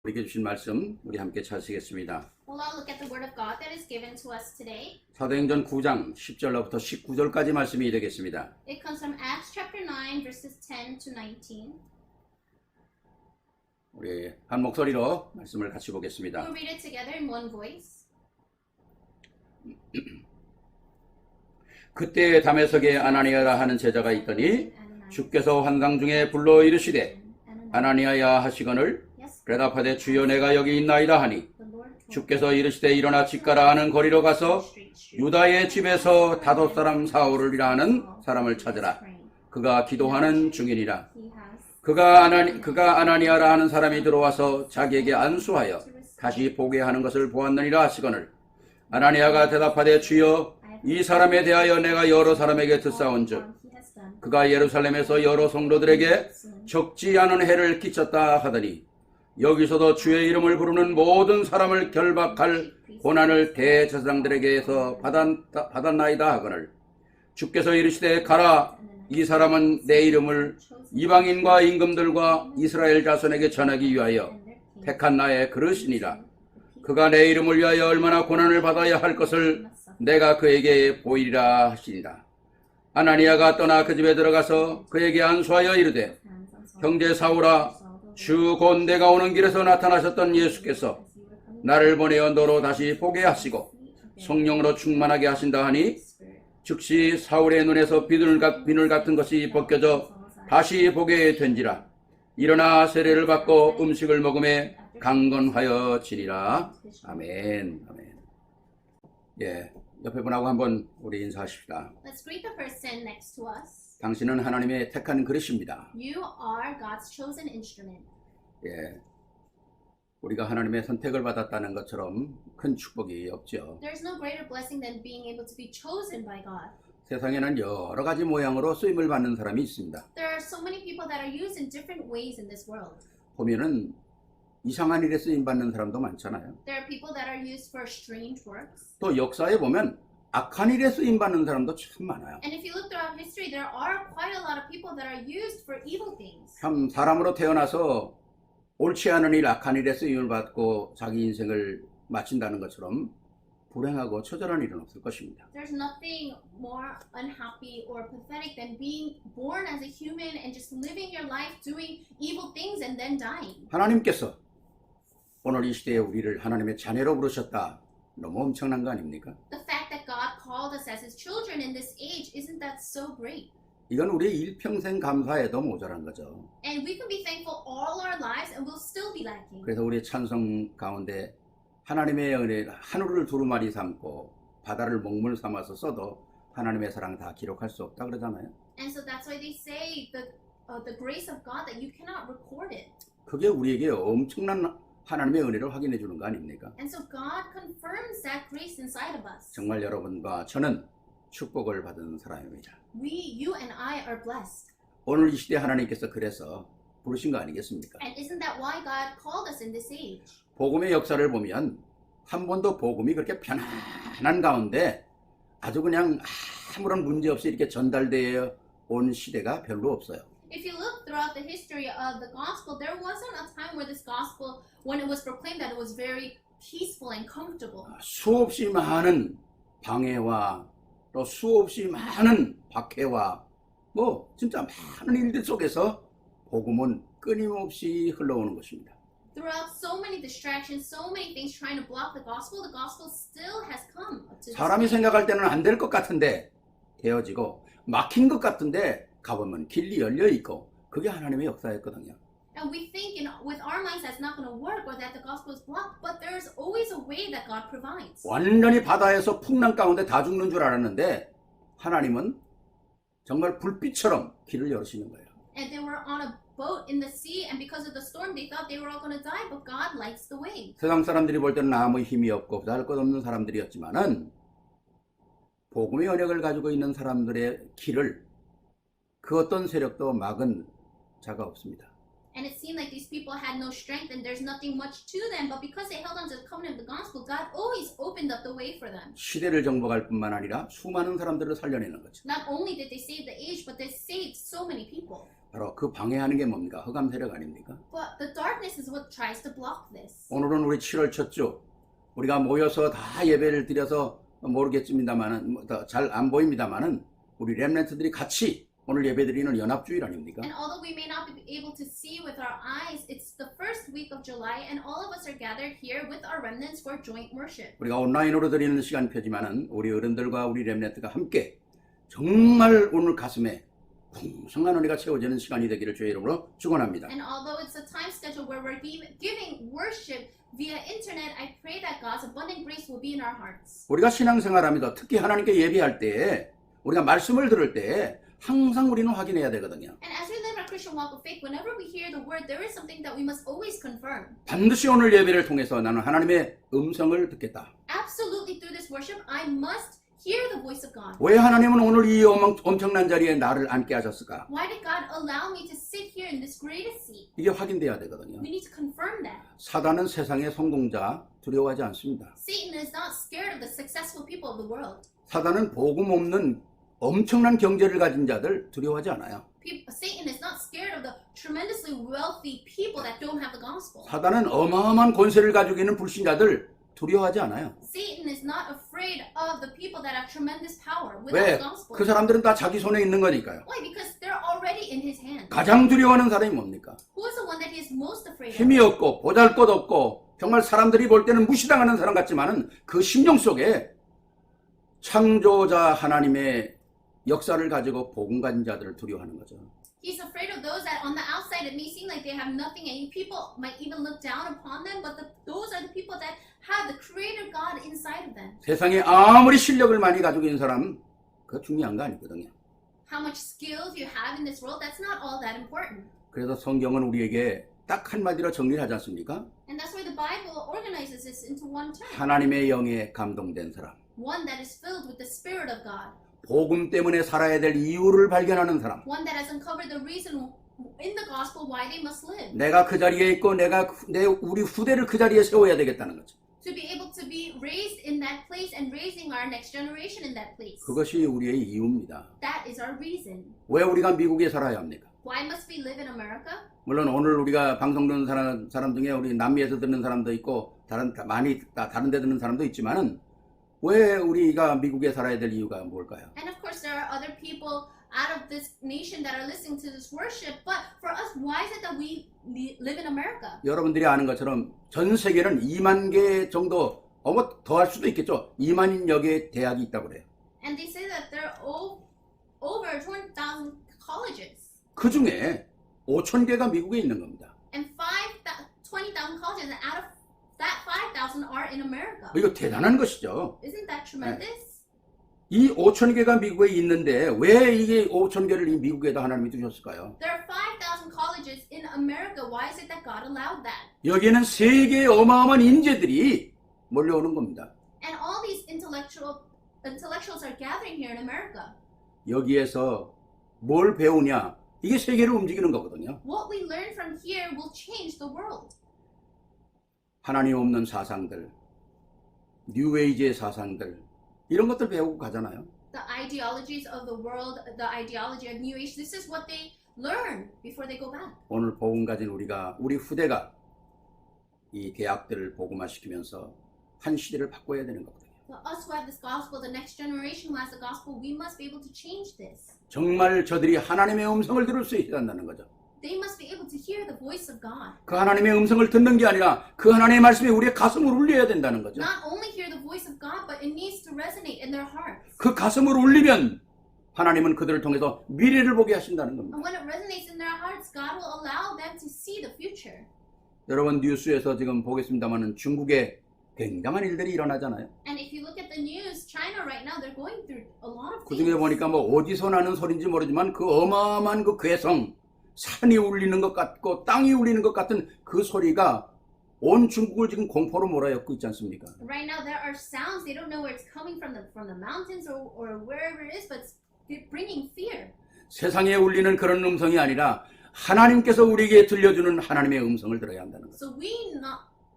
우리에게 주신 말씀 우리 함께 찾으시겠습니다. We'll all look at the word of God that is given to us today. 사도행전 9장 10절로부터 19절까지 말씀이 되겠습니다. It comes from Acts chapter 9 verses 10 to 19. 우리 한 목소리로 말씀을 같이 보겠습니다. We'll read it together in one voice. 그때 담에석에 아나니아라 하는 제자가 있더니 주께서 환상 중에 불러 이르시되 아나니아야 하시거늘 대답하되 주여 내가 여기 있나이다 하니 주께서 이르시되 일어나 집가라 하는 거리로 가서 유다의 집에서 다섯 사람 사울이라 하는 사람을 찾으라. 그가 기도하는 중이니라. 그가 아나니아라 하는 사람이 들어와서 자기에게 안수하여 다시 보게 하는 것을 보았느니라 하시거늘 아나니아가 대답하되 주여 이 사람에 대하여 내가 여러 사람에게 듣사온즉 그가 예루살렘에서 여러 성도들에게 적지 않은 해를 끼쳤다 하더니 여기서도 주의 이름을 부르는 모든 사람을 결박할 고난을 대제사장들에게서 받았나이다 하거늘 주께서 이르시되 가라. 이 사람은 내 이름을 이방인과 임금들과 이스라엘 자손에게 전하기 위하여 택한 나의 그릇이니라. 그가 내 이름을 위하여 얼마나 고난을 받아야 할 것을 내가 그에게 보이리라 하시니라. 아나니아가 떠나 그 집에 들어가서 그에게 안수하여 이르되 형제 사울아 주 곧 내가 오는 길에서 나타나셨던 예수께서 나를 보내어 너로 다시 보게 하시고 성령으로 충만하게 하신다 하니 즉시 사울의 눈에서 비늘 같은 것이 벗겨져 다시 보게 된지라. 일어나 세례를 받고 음식을 먹음에 강건하여 지니라. 아멘. 아멘. 예, 옆에 분하고 한번 우리 인사하십시다. Let's greet the person next to us. 당신은 하나님의 택한 그릇입니다. You are God's chosen instrument. 예, 우리가 하나님의 선택을 받았다는 것처럼 큰 축복이 없죠. There's no greater blessing than being able to be chosen by God. 세상에는 여러 가지 모양으로 쓰임을 받는 사람이 있습니다. There are so many people that are used in different ways in this world. 보면은 이상한 일에 쓰임 받는 사람도 많잖아요. There are people that are used for strange works. 또 역사에 보면 악한 일에 쓰임 받는 사람도 참 많아요. And if you look throughout history, there are quite a lot of people that are used for evil things. 참 사람으로 태어나서 옳지 않은 일, 악한 일에 쓰임을 받고 자기 인생을 마친다는 것처럼 불행하고 처절한 일은 없을 것입니다. There's nothing more unhappy or pathetic than being born as a human and just living your life doing evil things and then dying. 하나님께서 오늘 이 시대에 우리를 하나님의 자녀로 부르셨다. 너무 엄청난 거 아닙니까? The fact that God called us as His children in this age, isn't that so great? 이건 우리의 일평생 감사해도 모자란 거죠. And we can be thankful all our lives and we'll still be lacking. 그래서 우리의 찬송 가운데 하나님의 은혜, 하늘을 두루마리 삼고 바다를 먹물 삼아서 써도 하나님의 사랑 다 기록할 수 없다 그러잖아요. And so that's why they say the grace of God that you cannot record it. 그게 우리에게 엄청난 하나님의 은혜를 확인해 주는 거 아닙니까? And so God confirms that grace inside of us. 정말 여러분과 저는 축복을 받은 사람입니다. You and I are blessed. 오늘 이 시대 하나님께서 그래서 부르신 거 아니겠습니까? And isn't that why God called us in this age? 복음의 역사를 보면 한 번도 복음이 그렇게 편안한 가운데 아주 그냥 아무런 문제 없이 이렇게 전달되어 온 시대가 별로 없어요. If you look throughout the history of the gospel, there wasn't a time where this gospel, when it was proclaimed, that it was very peaceful and comfortable. 수없이 많은 방해와 또 수없이 많은 박해와 뭐 진짜 많은 일들 속에서 복음은 끊임없이 흘러오는 것입니다. Throughout so many distractions, so many things trying to block the gospel still has come to this 사람이 day. 생각할 때는 안 될 것 같은데 되어지고 막힌 것 같은데 가보면 길이 열려 있고 그게 하나님의 역사였거든요. And we think with our minds that's not going to work or that the gospel is blocked, but there's always a way that God provides. 완전히 바다에서 풍랑 가운데 다 죽는 줄 알았는데 하나님은 정말 불빛처럼 길을 열으시는 거예요. And they were on a boat in the sea, and because of the storm, they thought they were all going to die, but God lights the way. 세상 사람들이 볼 때는 아무 힘이 없고 잘 것 없는 사람들이었지만은 복음의 언약을 가지고 있는 사람들의 길을 그 어떤 세력도 막은 자가 없습니다. And it seemed like these people had no strength and there's nothing much to them, but because they held on to the covenant of the gospel, God always opened up the way for them. 시대를 정복할 뿐만 아니라 수많은 사람들을 살려내는 거죠. Not only did they save the age, but they saved so many people. 바로 그 방해하는 게 뭡니까? 흑암 세력 아닙니까? But the darkness is what tries to block this. 오늘은 우리 7월 첫 주 우리가 모여서 다 예배를 드려서 모르겠습니다만은 잘 안 보입니다만은 우리 렘넌트들이 같이 오늘 예배드리는 연합주일 아닙니까? And although we may not be able to see with our eyes, it's the first week of July, and all of us are gathered here with our remnants for joint worship. 우리가 온라인으로 드리는 시간표지만은 우리 어른들과 우리 렘넌트가 함께 정말 오늘 가슴에 풍성한 은혜가 채워지는 시간이 되기를 주의 이름으로 축원합니다. And although it's a time schedule where we're giving worship via internet, I pray that God's abundant grace will be in our hearts. 우리가 신앙생활하면서 특히 하나님께 예배할 때 우리가 말씀을 들을 때 항상 우리는 확인해야 되거든요. And as we live our Christian walk of faith, whenever we hear the word, there is something that we must always confirm. 반드시 오늘 예배를 통해서 나는 하나님의 음성을 듣겠다. Absolutely, through this worship, I must hear the voice of God. 왜 하나님은 오늘 이 엄청난 자리에 나를 앉게 하셨을까? Why did God allow me to sit here in this greatest seat? 이게 확인돼야 되거든요. We need to confirm that. 사단은 세상의 성공자 두려워하지 않습니다. Satan is not scared of the successful people of the world. 사단은 복음 없는 엄청난 경제를 가진 자들 두려워하지 않아요. Satan is not scared of the tremendously wealthy people that don't have the gospel. 사단은 어마어마한 권세를 가지고 있는 불신자들 두려워하지 않아요. Satan is not afraid of the people that have tremendous power without 왜? the gospel. 그 사람들은 다 자기 손에 있는 거니까요. Why? Because they're already in his hand. 가장 두려워하는 사람이 뭡니까? Who is the one that he is most afraid of? 힘이 없고 보잘것없고 정말 사람들이 볼 때는 무시당하는 사람 같지만은 그 심령 속에 창조자 하나님의 역사를 가지고 복음 가진 자들을 두려워하는 거죠. He's afraid of those that on the outside it may seem like they have nothing, and people might even look down upon them, but those are the people that have the Creator God inside of them. 세상에 아무리 실력을 많이 가지고 있는 사람 그거 중요한 거 아니거든요. How much skills you have in this world, that's not all that important. 그래서 성경은 우리에게 딱 한마디로 정리를 하지 않습니까? And that's why the Bible organizes this into one term. 하나님의 영에 감동된 사람, One that is filled with the Spirit of God. 복음 때문에 살아야 될 이유를 발견하는 사람. One that has uncovered the reason in the gospel why they must live. 내가 그 자리에 있고 우리 후대를 그 자리에 세워야 되겠다는 거죠. To be able to be raised in that place and raising our next generation in that place. 그것이 우리의 이유입니다. That is our reason. 왜 우리가 미국에 살아야 합니까? Why must we live in America? 물론 오늘 우리가 방송 듣는 사람 중에 우리 남미에서 듣는 사람도 있고 다른 데 듣는 사람도 있지만은 왜 우리가 미국에 살아야 될 이유가 뭘까요? And of course there are other people out of this nation that are listening to this worship, but for us, why is it that we live in America? 여러분들이 아는 것처럼 전 세계는 2만 개 정도 더 할 수도 있겠죠. 2만여 개의 대학이 있다고 그래요. And they say that there are over 20,000 colleges. 그 중에 5천 개가 미국에 있는 겁니다. And 20,000 colleges, and out of that 5,000 are in America. 이거 대단한 것이죠. Isn't that tremendous? 이 5천 개가 미국에 있는데 왜 이게 5천 개를 이 미국에다 하나님이 두셨을까요? There are 5,000 colleges in America. Why is it that God allowed that? 여기에는 세계의 어마어마한 인재들이 몰려오는 겁니다. And all these intellectuals are gathering here in America. 여기에서 뭘 배우냐? 이게 세계를 움직이는 거거든요. What we learn from here will change the world. 하나님 없는 사상들, 뉴에이지의 사상들 이런 것들 배우고 가잖아요. The ideologies of the world, the ideology of New Age, this is what they learn before they go back. 오늘 복음 가진 우리 후대가 이 대학들을 복음화시키면서 한 시대를 바꿔야 되는 거거든요. For us who have this gospel, the next generation who has the gospel, we must be able to change this. 정말 저들이 하나님의 음성을 들을 수 있어야 한다는 거죠. They must be able to hear the voice of God. 그 하나님의 음성을 듣는 게 아니라 그 하나님의 말씀이 우리의 가슴을 울려야 된다는 거죠. Not only hear the voice of God, but it needs to resonate in their hearts. 그 가슴을 울리면 하나님은 그들을 통해서 미래를 보게 하신다는 겁니다. And when it resonates in their hearts, God will allow them to see the future. 여러분 뉴스에서 지금 보겠습니다만은 중국에 굉장한 일들이 일어나잖아요. And if you look at the news, China right now, they're going through a lot of 그 things. 중에 보니까 뭐 어디서 나는 소리인지 모르지만 그 어마어마한 그 괴성, 산이 울리는 것 같고 땅이 울리는 것 같은 그 소리가 온 중국을 지금 공포로 몰아엮고 있지 않습니까? Right now, there are sounds. They don't know where it's coming from the mountains or wherever it is, but it's bringing fear. 세상에 울리는 그런 음성이 아니라 하나님께서 우리에게 들려주는 하나님의 음성을 들어야 한다는 거죠. So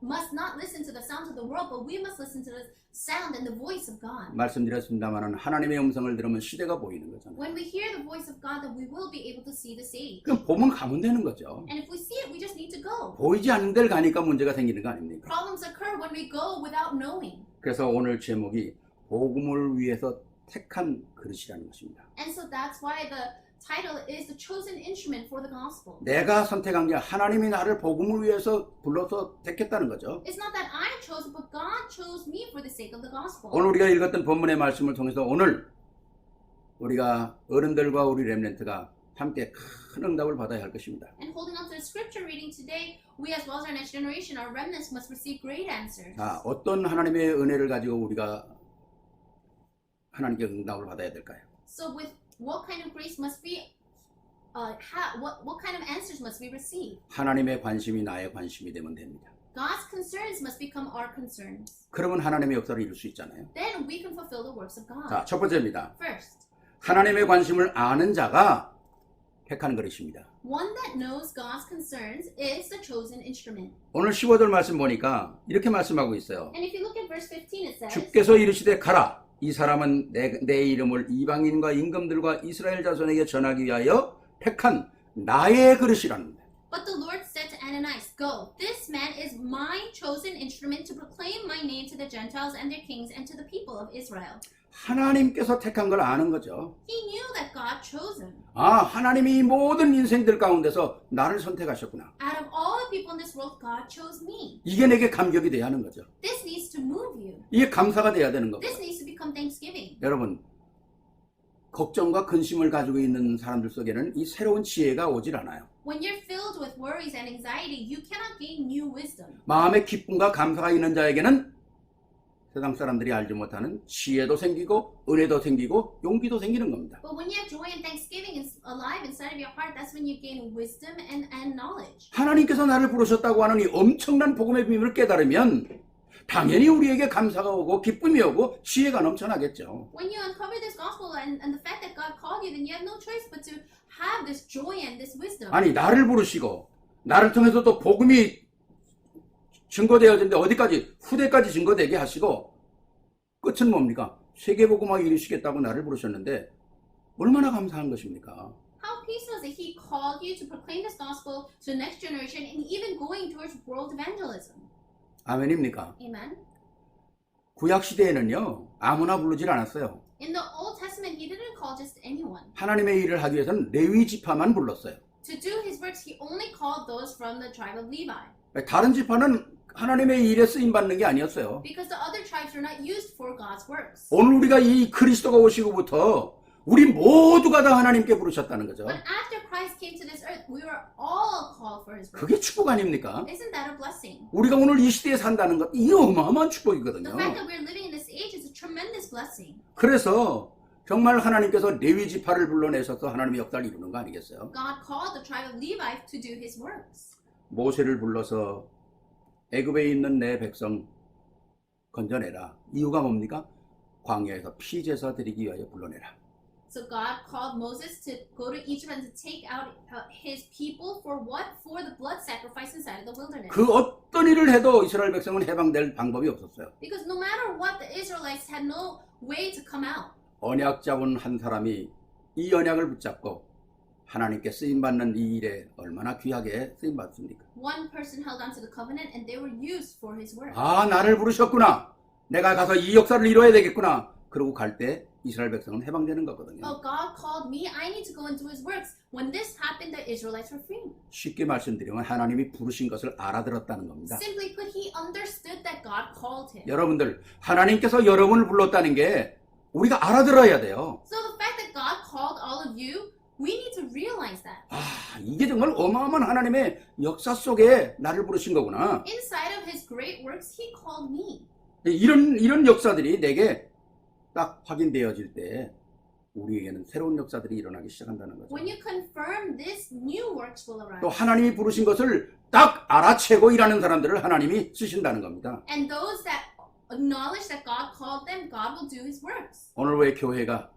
must not listen to the sounds of the world, but we must listen to the sound and the voice of God. 말씀드렸습니다만 하나님의 음성을 들으면 시대가 보이는 거잖아요. When we hear the voice of God, then we will be able to see this age. 그럼 보면 가면 되는 거죠. And if we see it, we just need to go. 보이지 않는 데를 가니까 문제가 생기는 거 아닙니까? Problems occur when we go without knowing. 그래서 오늘 제목이 복음을 위해서 택한 그릇이라는 것입니다. And so that's why the title is the chosen instrument for the gospel. 내가 선택한 게 하나님이 나를 복음을 위해서 불러서 택했다는 거죠. It's not that I chose it, but God chose me for the sake of the gospel. 오늘 우리가 읽었던 본문의 말씀을 통해서 오늘 우리가 어른들과 우리 렘넌트가 함께 큰 응답을 받아야 할 것입니다. And holding on to the scripture reading today, we as well as our next generation, our remnants must receive great answers. 자, 어떤 하나님의 은혜를 가지고 우리가 하나님께 응답을 받아야 될까요? So with what kind of grace must we what kind of answers must we receive? 하나님의 관심이 나의 관심이 되면 됩니다. God's concerns must become our concerns. 그러면 하나님의 역사를 이룰 수 있잖아요. Then we can fulfill the works of God. 자, 첫 번째입니다. First, 하나님의 관심을 아는 자가 택하는 그릇입니다. one that knows God's concerns is the chosen instrument. 오늘 15절 말씀 보니까 이렇게 말씀하고 있어요. And if you look at verse 15, it says, 주께서 이르시되 가라. 이 사람은 내 이름을 이방인과 임금들과 이스라엘 자손에게 전하기 위하여 택한 나의 그릇이라는 거예요. But the Lord said to Ananias, Go, this man is my chosen instrument to proclaim my name to the Gentiles and their kings and to the people of Israel. 하나님께서 택한 걸 아는 거죠. He knew that God chose him. 아, 하나님이 이 모든 인생들 가운데서 나를 선택하셨구나. Out of all the people in this world, God chose me. 이게 내게 감격이 돼야 하는 거죠. This needs to move you. 이게 감사가 돼야 되는 거고. This needs to become thanksgiving. 여러분, 걱정과 근심을 가지고 있는 사람들 속에는 이 새로운 지혜가 오질 않아요. When you're filled with worries and anxiety, you cannot gain new wisdom. 마음의 기쁨과 감사가 있는 자에게는 세상 사람들이 알지 못하는 지혜도 생기고 은혜도 생기고 용기도 생기는 겁니다. But when you have joy and thanksgiving alive inside of your heart, that's when you gain wisdom and knowledge. 하나님께서 나를 부르셨다고 하는 이 엄청난 복음의 비밀을 깨달으면 당연히 우리에게 감사가 오고 기쁨이 오고 지혜가 넘쳐나겠죠. When you uncover this gospel and the fact that God called you, then you have no choice but to have this joy and this wisdom. 아니, 나를 부르시고 나를 통해서 또 복음이 증거되어지는데 어디까지 후대까지 증거되게 하시고 끝은 뭡니까? 세계복음화에 이르시겠다고 나를 부르셨는데 얼마나 감사한 것입니까? How peaceful is it He called you to proclaim this gospel to the next generation and even going towards world evangelism. 아멘입니까? Amen. 구약 시대에는요 아무나 부르질 않았어요. In the Old Testament, He didn't call just anyone. 하나님의 일을 하기 위해서는 레위 지파만 불렀어요. To do His works, He only called those from the tribe of Levi. 다른 지파는 하나님의 일에 쓰임 받는 게 아니었어요. Because the other tribes were not used for God's works. 오늘 우리가 이 그리스도가 오시고부터 우리 모두가 다 하나님께 부르셨다는 거죠. But after Christ came to this earth, we were all called for His work. 그게 축복 아닙니까? Isn't that a blessing? 우리가 오늘 이 시대에 산다는 것, 이 어마어마한 The 축복이거든요. fact that we're living in this age is a tremendous blessing. 그래서 정말 하나님께서 레위 지파를 불러내셔서 하나님의 역사를 이루는 거 아니겠어요? God called the tribe of Levi to do His works. 모세를 불러서 애굽에 있는 내 백성 건져내라. 이유가 뭡니까? 광야에서 피 제사 드리기 위하여 불러내라. So God called Moses to go to Egypt and to take out His people for what? For the blood sacrifice inside of the wilderness. 그 어떤 일을 해도 이스라엘 백성은 해방될 방법이 없었어요. Because no matter what, the Israelites had no way to come out. 언약 잡은 한 사람이 이 언약을 붙잡고 하나님께 쓰임받는 이 일에 얼마나 귀하게 쓰임받습니까? One person held on to the covenant and they were used for His work. 아, 나를 부르셨구나. 내가 가서 이 역사를 이뤄야 되겠구나. 그러고 갈 때 이스라엘 백성은 해방되는 거거든요. Oh, God called me. I need to go and do His works. When this happened, the Israelites were free. 쉽게 말씀드리면 하나님이 부르신 것을 알아들었다는 겁니다. Simply put, He understood that God called him. 여러분들, 하나님께서 여러분을 불렀다는 게 우리가 알아들어야 돼요. So the fact that God called all of you, we need to realize that. 아, 이게 정말 어마어마한 하나님의 역사 속에 나를 부르신 거구나. Inside of His great works, He called me. 이런 역사들이 내게 딱 확인되어질 때 우리에게는 새로운 역사들이 일어나기 시작한다는 거죠. When you confirm this, new works will arise. 또 하나님이 부르신 것을 딱 알아채고 일하는 사람들을 하나님이 쓰신다는 겁니다. And those that acknowledge that God called them, God will do His works. 오늘 왜 교회가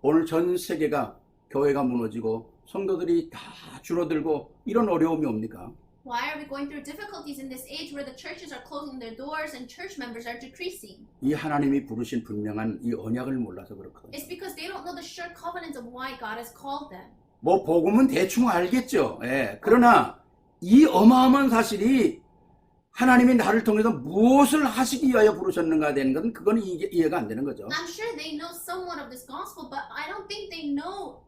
오늘 전 세계가 교회가 무너지고 성도들이 다 줄어들고 이런 어려움이 옵니까? Why are we going through difficulties in this age where the churches are closing their doors and church members are decreasing? 이 하나님이 부르신 분명한 이 언약을 몰라서 그렇거든요. It's because they don't know the sure covenants of why God has called them. 뭐 복음은 대충 알겠죠. 예. 그러나 이 어마어마한 사실이 하나님이 나를 통해서 무엇을 하시기 위하여 부르셨는가 되는 것은 그건 이해가 안 되는 거죠. I'm sure they know somewhat of this gospel, but I don't think they know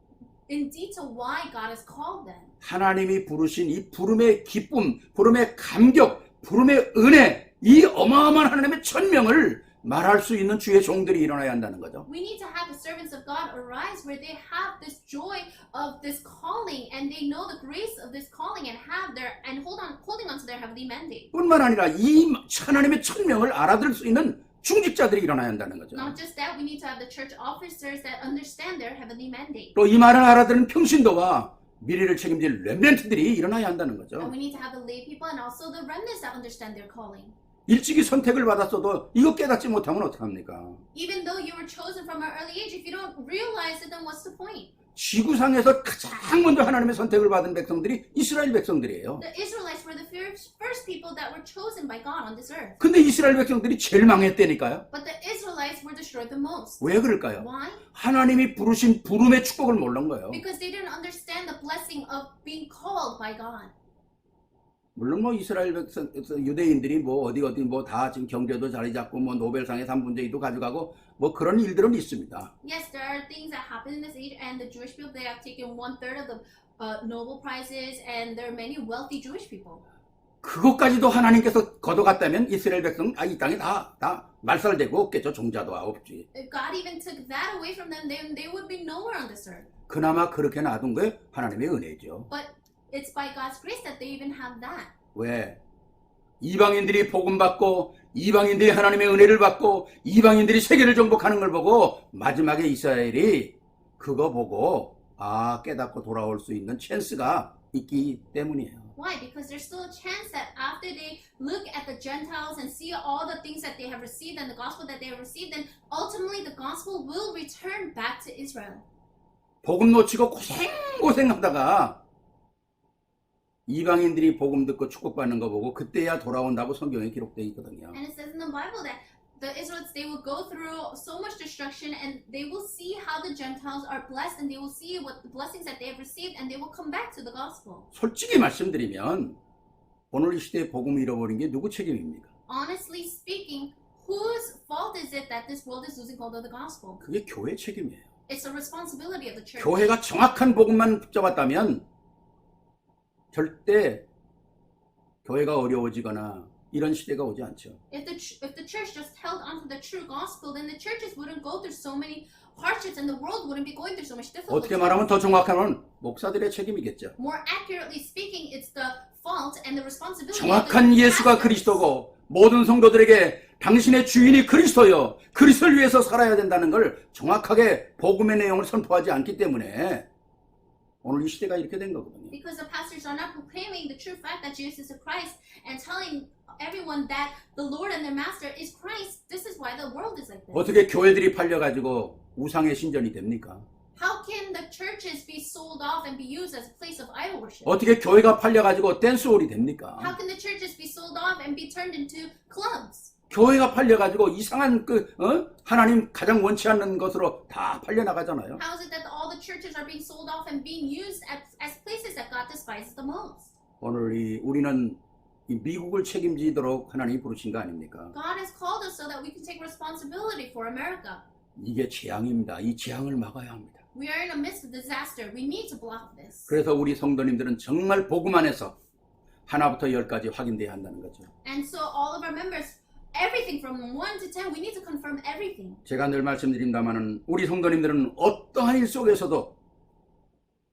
in detail why God has called them. 하나님이 부르신 이 부름의 기쁨, 부름의 감격, 부름의 은혜, 이 어마어마한 하나님의 천명을 말할 수 있는 주의 종들이 일어나야 한다는 거죠. We need to have the servants of God arise where they have this joy of this calling and they know the grace of this calling and have their and holding on to their heavenly mandate. 뿐만 아니라 이 하나님의 천명을 알아들을 수 있는 중직자들이 일어나야 한다는 거죠. Not just that, we need to have the church officers that understand their heavenly mandate. 또 이 말을 알아들은 평신도와 미래를 책임질 렘넌트들이 일어나야 한다는 거죠. And we need to have the lay people and also the remnants that understand their calling. 일찍이 선택을 받았어도 이거 깨닫지 못하면 어떡합니까? Even though you were chosen from an early age, if you don't realize it, then what's the point? 지구상에서 가장 먼저 하나님의 선택을 받은 백성들이 이스라엘 백성들이에요. The Israelites were the first people that were chosen by God on this earth. 근데 이스라엘 백성들이 제일 망했다니까요. But the Israelites were destroyed the most. 왜 그럴까요? Why? 하나님이 부르신 부름의 축복을 모른 거예요. Because they didn't understand the blessing of being called by God. 물론 뭐 이스라엘 백성 유대인들이 뭐 어디 뭐 다 지금 경제도 자리 잡고 뭐 노벨상의 3분의 2도 가져가고 뭐 그런 일들은 있습니다. Yes, there are things that happen in this age, and the Jewish people, they have taken 1/3 of the Nobel prizes, and there are many wealthy Jewish people. 그것까지도 하나님께서 걷어갔다면 이스라엘 백성 이 땅에 다 말살되고 없겠죠. 종자도 없지. If God even took that away from them, then they would be nowhere on this earth. 그나마 그렇게 놔둔 게 하나님의 은혜죠. But it's by God's grace that they even have that. 왜? 이방인들이 복음 받고 이방인들이 하나님의 은혜를 받고 이방인들이 세계를 정복하는 걸 보고 마지막에 이스라엘이 그거 보고 깨닫고 돌아올 수 있는 찬스가 있기 때문이에요. Why? Because there's still a chance that after they look at the Gentiles and see all the things that they have received and the gospel that they have received, then ultimately the gospel will return back to Israel. 복음 놓치고 고생하다가 이방인들이 복음 듣고 축복받는 거 보고 그때야 돌아온다고 성경에 기록되어 있거든요. And it says in the Bible that the Israelites, they will go through so much destruction and they will see how the Gentiles are blessed and they will see what the blessings that they have received and they will come back to the gospel. 솔직히 말씀드리면 오늘 이 시대에 복음을 잃어버린 게 누구 책임입니까? Honestly speaking, whose fault is it that this world is losing hold of the gospel? 그게 교회 책임이에요. It's the responsibility of the church. 교회가 정확한 복음만 붙잡았다면 절대 교회가 어려워지거나 이런 시대가 오지 않죠. If the church just held on to the true gospel, then the churches wouldn't go through so many hardships and the world wouldn't be going through so much difficulty. 어떻게 말하면 더 정확한 건 목사들의 책임이겠죠. More accurately speaking, it's the fault and the responsibility 정확한 of the 예수가 pastors. 그리스도고 모든 성도들에게 당신의 주인이 그리스도요. 그리스도를 위해서 살아야 된다는 걸 정확하게 복음의 내용을 선포하지 않기 때문에 오늘 이 시대가 이렇게 된 거거든요. Because the pastors are not proclaiming the true fact that Jesus is the Christ and telling everyone that the Lord and their Master is Christ. This is why the world is like this. 어떻게 교회들이 팔려가지고 우상의 신전이 됩니까? How can the churches be sold off and be used as a place of idol worship? 어떻게 교회가 팔려가지고 댄스홀이 됩니까? How can the churches be sold off and be turned into clubs? 교회가 팔려가지고 이상한 하나님 가장 원치 않는 것으로 다 팔려나가잖아요. How is it that all the churches are being sold off and being used as places that God despises the most? 오늘 우리는 이 미국을 책임지도록 하나님이 부르신 거 아닙니까? God has called us so that we can take responsibility for America. 이게 재앙입니다. 이 재앙을 막아야 합니다. We are in the midst of disaster. We need to block this. 그래서 우리 성도님들은 정말 복음 안에서 하나부터 10까지 확인돼야 한다는 거죠. And so all of our members, everything from 1 to 10, we need to confirm everything. 제가 늘 말씀드린다마는 우리 성도님들은 어떠한 일 속에서도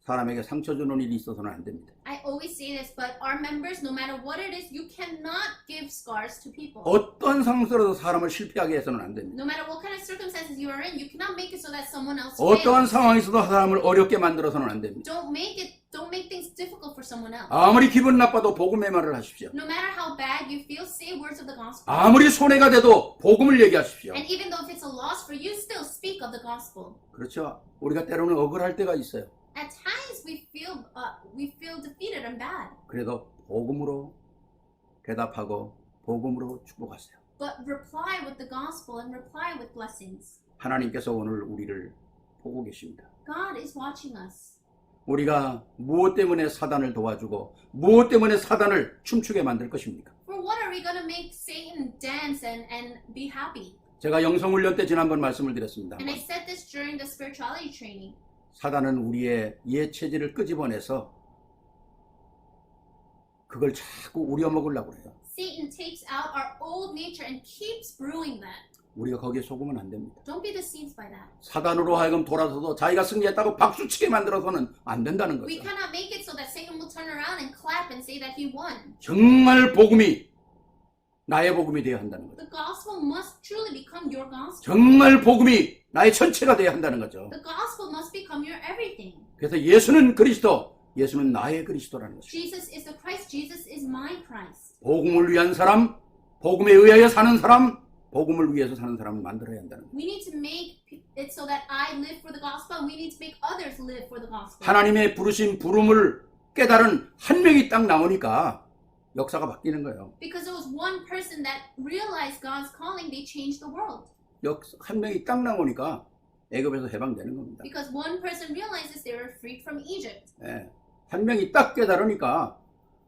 사람에게 상처 주는 일이 있어서는 안 됩니다. I always say this, but our members, no matter what it is, you cannot give scars to people. 어떠한 상황에서도 사람을 실패하게 해서는 안 됩니다. No matter what kind of circumstances you are in, you cannot make it so that someone else 어떠한 fails. 상황에서도 사람을 어렵게 만들어서는 안 됩니다. Don't make things difficult for someone else. 아무리 기분 나빠도 복음의 말을 하십시오. No matter how bad you feel, say words of the gospel. 아무리 손해가 돼도 복음을 얘기하십시오. And even though if it's a loss for you, still speak of the gospel. 그렇죠. 우리가 때로는 억울할 때가 있어요. At times we feel defeated and bad. 그래도 복음으로 대답하고 복음으로 축복하세요. But reply with the gospel and reply with blessings. 하나님께서 오늘 우리를 보고 계십니다. God is watching us. 우리가 무엇 때문에 사단을 도와주고 무엇 때문에 사단을 춤추게 만들 것입니까? For what are we going to make Satan dance and be happy? 제가 영성훈련 때 지난번 말씀을 드렸습니다. And I said this during the spirituality training. 사단은 우리의 옛 체질을 끄집어내서 그걸 자꾸 우려먹으려고 그래요. Satan takes out our old nature and keeps brewing that. 우리가 거기에 속으면 안 됩니다. Don't be deceived by that. 사단으로 하여금 돌아서도 자기가 승리했다고 박수치게 만들어서는 안 된다는 We 거죠. cannot make it so that Satan will turn around and clap and say that he won. 정말 복음이 나의 복음이 되어야 한다는 거죠. The gospel must truly become your gospel. 정말 복음이 나의 전체가 되어야 한다는 거죠. The gospel must become your everything. 그래서 예수는 그리스도, 예수는 나의 그리스도라는 거죠. Jesus is the Christ. Jesus is my Christ. 복음을 위한 사람, 복음에 의하여 사는 사람, 복음을 위해서 사는 사람을 만들어야 한다는 거죠. We need to make it so that I live for the gospel, and we need to make others live for the gospel. 하나님의 부르신 부름을 깨달은 한 명이 딱 나오니까 역사가 바뀌는 거예요. Because there was one person that realized God's calling, they changed the world. 한 명이 딱 나오니까 애굽에서 해방되는 겁니다. Because one person realizes they were freed from Egypt. 예. 한 명이 딱 깨달으니까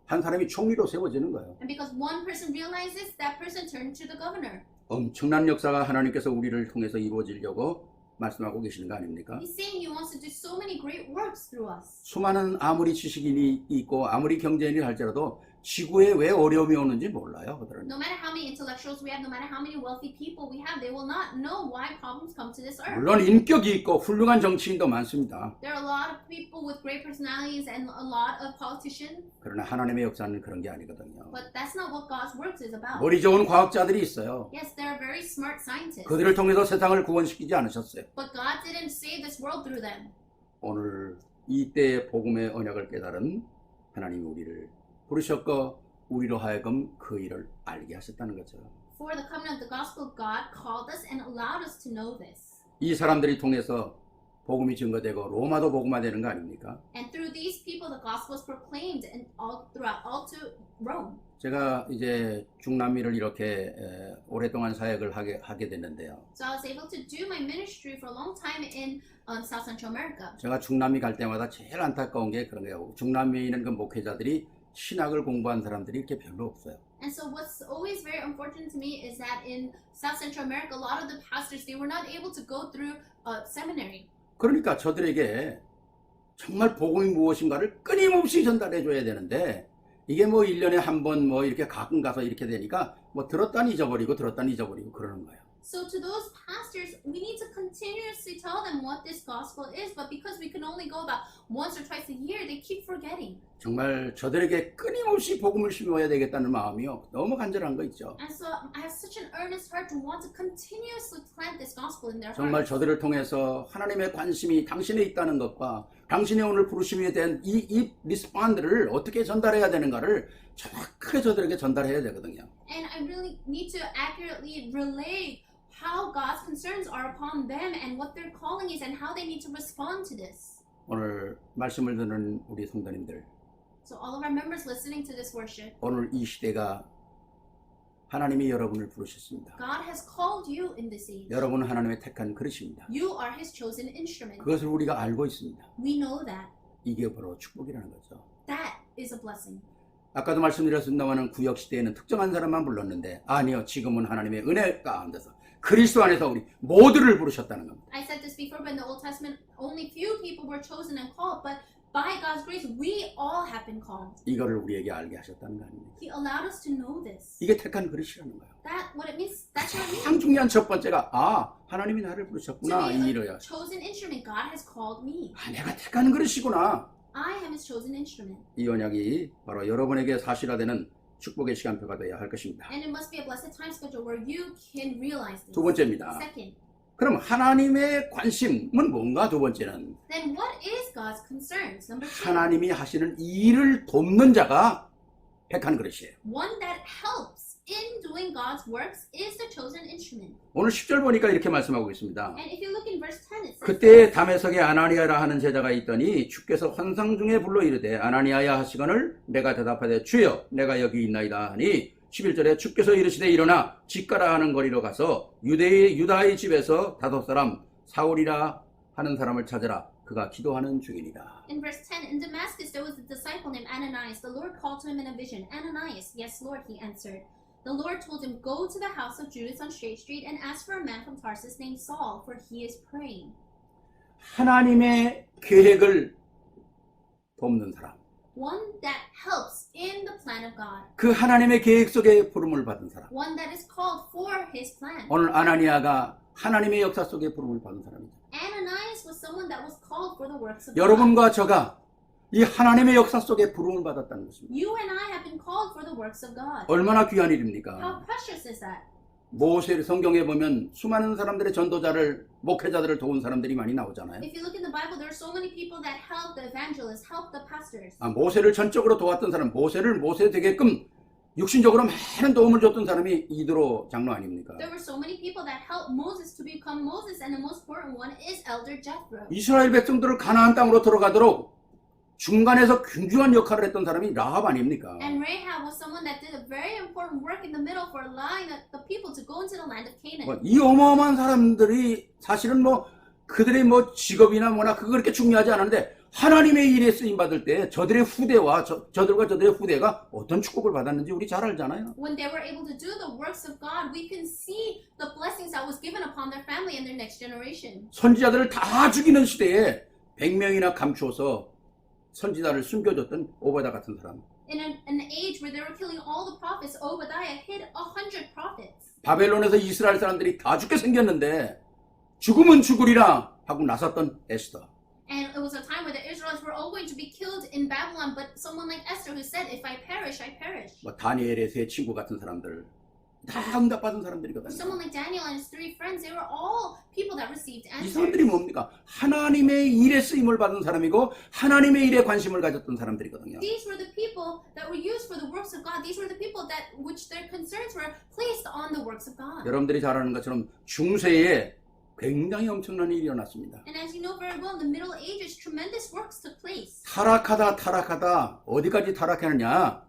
한 사람이 총리로 세워지는 거예요. And because one person realizes, that person turned to the governor. 엄청난 역사가 하나님께서 우리를 통해서 이루어지려고 말씀하고 계시는 거 아닙니까? He's saying he wants to do so many great works through us. 수많은 아무리 지식인이 있고 아무리 경제인이 할지라도 지구에 왜 어려움이 오는지 몰라요. 그들은. No matter how many intellectuals we have, no matter how many wealthy people we have, they will not know why problems come to this earth. 물론 인격이 있고 훌륭한 정치인도 많습니다. There are a lot of people with great personalities and a lot of politicians, 그러나 하나님의 역사는 그런 게 아니거든요. but that's not what God's works is about. 머리 좋은 과학자들이 있어요. Yes, there are very smart scientists, 그들을 통해서 세상을 구원시키지 않으셨어요. but God didn't save this world through them. 오늘 이때의 복음의 언약을 깨달은 하나님이 우리를 부르셨고 우리로 하여금 그 일을 알게 하셨다는 거죠. For the coming of the gospel, God called us and allowed us to know this. 이 사람들이 통해서 복음이 증거되고 로마도 복음화되는 거 아닙니까? And through these people, the gospel is proclaimed and all to Rome. 제가 이제 중남미를 이렇게 오랫동안 사역을 하게 됐는데요. So I was able to do my ministry for a long time in South Central America. 제가 중남미 갈 때마다 제일 안타까운 게 그런 거예요. 중남미는 그 목회자들이 신학을 공부한 사람들이 이렇게 별로 없어요. And so what's always very unfortunate to me is that in South Central America, a lot of the pastors, they were not able to go through a seminary. 그러니까 저들에게 정말 복음이 무엇인가를 끊임없이 전달해 줘야 되는데 이게 뭐 1년에 한 번 뭐 이렇게 가끔 가서 이렇게 되니까 뭐 들었다니 잊어버리고 그러는 거예요. So to those pastors, we need to continuously tell them what this gospel is, but because we can only go about once or twice a year, they keep forgetting. 정말 저들에게 끊임없이 복음을 심어야 되겠다는 마음이요. 너무 간절한 거 있죠. And so I have such an earnest heart to want to continuously plant this gospel in their 정말 hearts. 저들을 통해서 하나님의 관심이 당신에 있다는 것과 당신의 오늘 부르심에 대한 이 리스폰드를 어떻게 전달해야 되는가를 정확하게 저들에게 전달해야 되거든요. And I really need to accurately relay how God's concerns are upon them and what their calling is and how they need to respond to this. 오늘 말씀을 듣는 우리 성도님들, So all of our members listening to this worship, 오늘 이 시대가 하나님이 여러분을 부르셨습니다. God has called you in this age. 여러분은 하나님의 택한 그릇입니다. You are His chosen instrument. 그것을 우리가 알고 있습니다. We know that. 이게 바로 축복이라는 거죠. That is a blessing. 아까도 말씀드렸습니다만 구약 시대에는 특정한 사람만 불렀는데 아니요, 지금은 하나님의 은혜 가운데서 그리스도 안에서 우리 모두를 부르셨다는 겁니다. I said this before, but in the Old Testament, only few people were chosen and called, but by God's grace, we all have been called. 이거를 우리에게 알게 하셨다는 거 아닙니까? He allowed us to know this. 이게 택한 그릇이라는 거예요. What it means, that's what it means. 가장 중요한 첫 번째가 하나님이 나를 To 부르셨구나 be 이 a 일이에요. chosen instrument, God has called me. 내가 택한 그릇이구나. I am His chosen instrument. 이 언약이 바로 여러분에게 사실화되는 축복의 시간표가 되어야 할 것입니다. And it must be a blessed time schedule where you can realize this. 두 번째입니다. Second, 그럼 하나님의 관심은 뭔가? 두 번째는 then what is God's concerns? Number two, 하나님이 하시는 일을 돕는 자가 택한 그릇이에요. one that helps in doing God's works is the chosen instrument. 오늘 10절 보니까 이렇게 말씀하고 있습니다. And if you look in verse 10, it says, 그때 다메섹에 아나니아라 하는 제자가 있더니 주께서 환상 중에 불러 이르되 아나니아야 하시거늘 내가 대답하되 주여 내가 여기 있나이다 하니 11절에 주께서 이르시되 일어나 집가라 하는 거리로 가서 유다의 집에서 5사람 사울이라 하는 사람을 찾으라 그가 기도하는 중이니라. in verse 10, in Damascus there was a disciple named Ananias. The Lord called to him in a vision. Ananias, yes, Lord, he answered. The Lord told him, go to the house of Judas on Straight Street and ask for a man from Tarsus named Saul, for he is praying. 하나님의 계획을 돕는 사람, One that helps in the plan of God. 그 하나님의 계획 속에 부름을 받은 사람. One that is called for his plan. 오늘 아나니아가 하나님의 역사 속에 부름을 받은 사람이죠. Ananias was someone that was called for the works of God. 여러분과 저가 이 하나님의 역사 속에 부름을 받았다는 것입니다. You and I have been called for the works of God. 얼마나 귀한 How 일입니까? precious is that? 모세 성경에 보면 수많은 사람들의 전도자를 목회자들을 도운 사람들이 많이 나오잖아요. If you look in the Bible, there are so many people that help the evangelists, help the pastors. 모세를 전적으로 도왔던 사람, 모세 되게끔 육신적으로 많은 도움을 줬던 사람이 이드로 장로 아닙니까? There were so many people that helped Moses to become Moses, and the most important one is Elder Jethro. 이스라엘 백성들을 가나안 땅으로 들어가도록 중간에서 귀중한 역할을 했던 사람이 라합 아닙니까? And Rahab was someone that did a very important work in the middle for allowing the people to go into the land of Canaan. 이 어마어마한 사람들이 사실은 그들의 직업이나 뭐나 그거 그렇게 중요하지 않은데 하나님의 일에 쓰임 받을 때 저들의 후대와 저들과 저들의 후대가 어떤 축복을 받았는지 우리 잘 알잖아요. When they were able to do the works of God, we can see the blessings that was given upon their family and their next generation. 선지자들을 다 죽이는 시대에 100명이나 감추어서 선지자를 숨겨줬던 오바다 같은 사람. In an age where they were killing all the prophets, Obadiah hid 100 prophets. 바벨론에서 이스라엘 사람들이 다 죽게 생겼는데 죽으면 죽으리라 하고 나섰던 에스더. And it was a time where the Israelites were all going to be killed in Babylon, but someone like Esther who said, if I perish, I perish. 다니엘의 세 친구 같은 사람들 다 응답받은 사람들이거든요. Someone like Daniel and his 3 friends, they were all people that received 이 answers. 사람들이 뭡니까? 하나님의 일에 쓰임을 받은 사람이고 하나님의 일에 관심을 가졌던 사람들이거든요. These were the people that were used for the works of God. These were the people that which their concerns were placed on the works of God. 여러분들이 잘 아는 것처럼 중세에 굉장히 엄청난 일이 일어났습니다. And as you know very well, in the Middle Ages, tremendous works took place. 타락하다 어디까지 타락했느냐?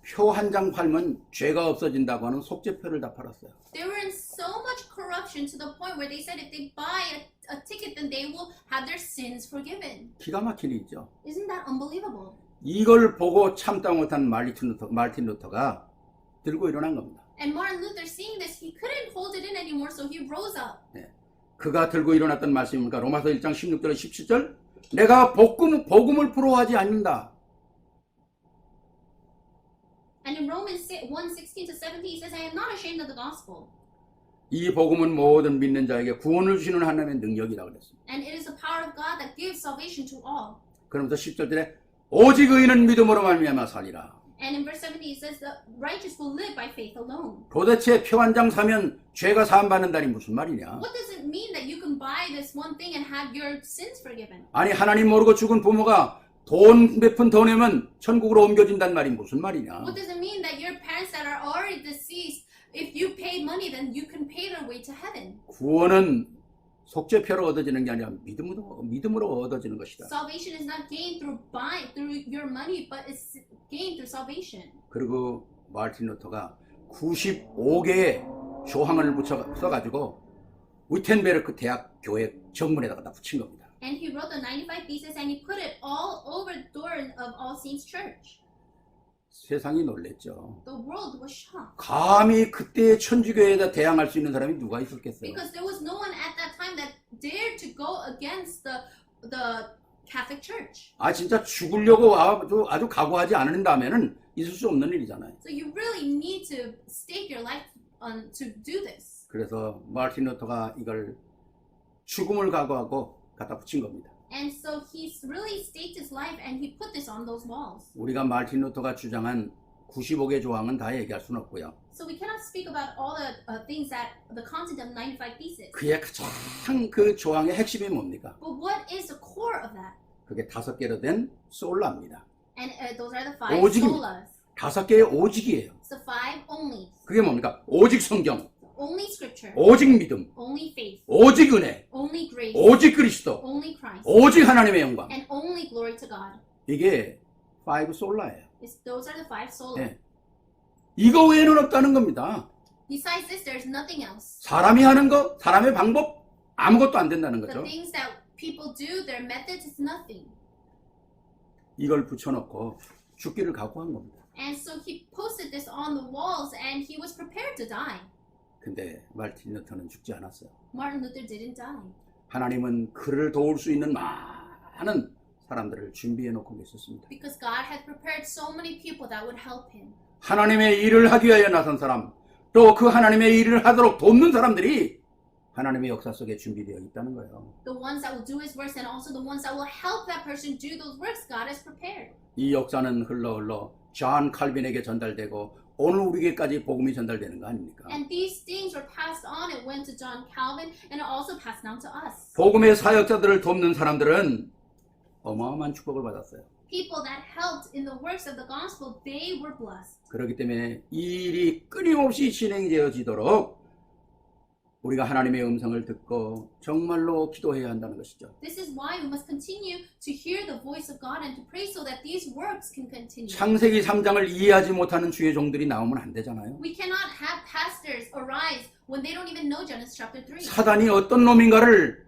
표 한 장 팔면 죄가 없어진다고 하는 속죄표를 다 팔았어요. They were in so much corruption to the point where they said if they buy a ticket, then they will have their sins forgiven. 기가 막힌 일이죠. Isn't that unbelievable? 이걸 보고 참다 못한 마르틴 루터가 들고 일어난 겁니다. And Martin Luther, seeing this, he couldn't hold it in anymore, so he rose up. 그가 들고 일어났던 말씀입니까? 로마서 1장 16절 17절 내가 복음을 부러워하지 않는다. And in Romans 1:16-17, he says, I am not ashamed of the gospel. 이 복음은 모든 믿는 자에게 구원을 주시는 하나님의 능력이라고 그랬습니다. And it is the power of God that gives salvation to all. 그러면서 10절에 오직 의인은 믿음으로 말미암아 살리라. And in verse 70, it says, the righteous will live by faith alone. 도대체 표 한 장 사면 죄가 사함받는다니 무슨 말이냐? What does it mean that you can buy this one thing and have your sins forgiven? 아니 하나님 모르고 죽은 부모가 돈 몇 푼 더 내면 천국으로 옮겨진단 말이 무슨 말이냐? What does it mean that your parents that are already deceased, if you pay money, then you can pay their way to heaven? 구원은 속죄표로 얻어지는 게 아니라 믿음으로 얻어지는 것이다. Salvation is not gained through your money, but it's gained through salvation. 그리고 마르틴 루터가 95개의 조항을 써가지고 위텐베르크 대학 교회 정문에다가 다 붙인 겁니다. And he wrote the 95 Theses and he put it all over the door of All Saints Church. 세상이 놀랬죠. The world was shocked. 감히 그때의 천주교에다 대항할 수 있는 사람이 누가 있었겠어요? Because there was no one at that time that dared to go against the Catholic Church. 진짜 죽으려고 아주 각오하지 않는다면은 있을 수 없는 일이잖아요. So you really need to stake your life on to do this. 그래서 마르틴 루터가 이걸 죽음을 각오하고 갖다 붙인 겁니다. And so he's really staked his life and he put this on those walls. 우리가 마르틴 루터가 주장한 95개 조항은 다 얘기할 수는 없고요. So we cannot speak about all the things that the content of 95 Theses. 그의 가장 그 조항의 핵심이 뭡니까? But what is the core of that? 그게 5개로 된 솔라입니다. And those are the 5 오직입니다. solas. 5개의 오직이에요. It's the 5 only. 그게 뭡니까? 오직 성경, Only scripture. 오직 믿음, Only faith. 오직 은혜, Only grace. 오직 그리스도, Only Christ. 오직 하나님의 영광. And only glory to God. 이게 5 솔라예요. Those are the 5 sola. 네. 이거 외에는 없다는 겁니다. Besides this, there's nothing else. 사람이 하는 거, 사람의 방법 아무것도 안 된다는 The 거죠. things that people do, their methods, is nothing. 이걸 붙여놓고 죽기를 각오한 겁니다. And so he posted this on the walls and he was prepared to die. 근데 말틴 루터는 죽지 않았어요. Martin Luther didn't die. 하나님은 그를 도울 수 있는 많은 사람들을 준비해 놓고 계셨습니다. Because God had prepared so many people that would help him. 하나님의 일을 하기 위하여 나선 사람, 또 그 하나님의 일을 하도록 돕는 사람들이 하나님의 역사 속에 준비되어 있다는 거예요. The ones that will do his works and also the ones that will help that person do those works, God has prepared. 이 역사는 흘러 존 칼빈에게 전달되고 오늘 우리에게까지 복음이 전달되는 거 아닙니까? And these things were passed on. It went to John Calvin and it also passed down to us. 복음의 사역자들을 돕는 사람들은 어마어마한 축복을 받았어요. People that helped in the works of the gospel, they were blessed. 그렇기 때문에 이 일이 끊임없이 진행되어지도록 우리가 하나님의 음성을 듣고 정말로 기도해야 한다는 것이죠. This is why we must continue to hear the voice of God and to pray so that these works can continue. 창세기 3장을 이해하지 못하는 주의 종들이 나오면 안 되잖아요. We cannot have pastors arise when they don't even know Genesis chapter 3. 사단이 어떤 놈인가를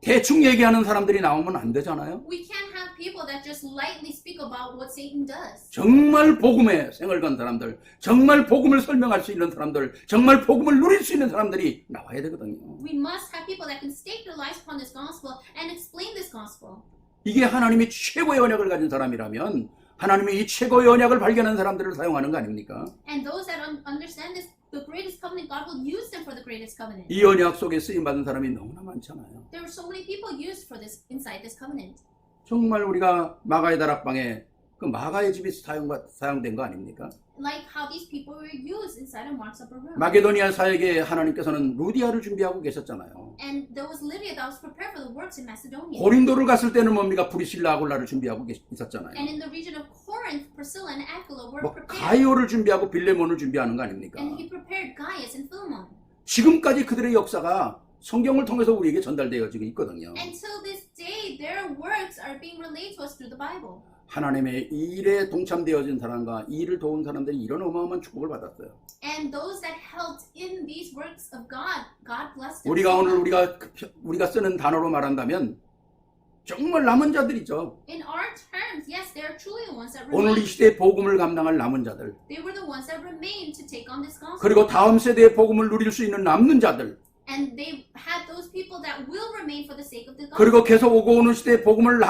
대충 얘기하는 사람들이 나오면 안 되잖아요. We can't have people that just lightly speak about what Satan does. 정말 복음에 생을 건 사람들, 정말 복음을 설명할 수 있는 사람들, 정말 복음을 누릴 수 있는 사람들이 나와야 되거든요. We must have people that can stake their lives upon this gospel and explain this gospel. 이게 하나님이 최고의 언약을 가진 사람이라면 하나님이 이 최고의 언약을 발견한 사람들을 사용하는 거 아닙니까? And those that understand this, the greatest covenant, God will use them for the greatest covenant. 이 언약 속에 쓰임받은 사람이 너무나 많잖아요. There were so many people used for this inside this covenant. 정말 우리가 마가의 다락방에 그 마가의 집이 사용된 거 아닙니까? Like how these people were used inside of Mark's upper room. 마게도니아 사역에 하나님께서는 루디아를 준비하고 계셨잖아요. And there was Lydia that was prepared for the works in Macedonia. 고린도를 갔을 때는 뭡니까? 브리실라 아굴라를 준비하고 있었잖아요. And in the region of Corinth, Priscilla and Aquila were 뭐 prepared. 가이오를 준비하고 빌레몬을 준비하는 거 아닙니까? And he prepared Gaius and Philemon. 지금까지 그들의 역사가 성경을 통해서 우리에게 전달되어지고 있거든요. Until this day, their works are being relayed to us through the Bible. 하나님의 일에 동참되어진 사람과 이 일을 도운 사람들이 이런 어마어마한 축복을 받았어요. And those that helped in these works of God, God blessed them. 우리가 so 오늘 much. 우리가 쓰는 단어로 말한다면 정말 남은 자들이죠. In our terms, yes, they are truly the ones that 오늘 이 remain. 시대의 복음을 감당할 남은 자들, They were the ones that remained to take on this gospel. 그리고 다음 세대의 복음을 누릴 수 있는 남는 자들, And they had those people that will remain for the sake of the gospel. 그리고 계속 오고 오는 시대의 복음을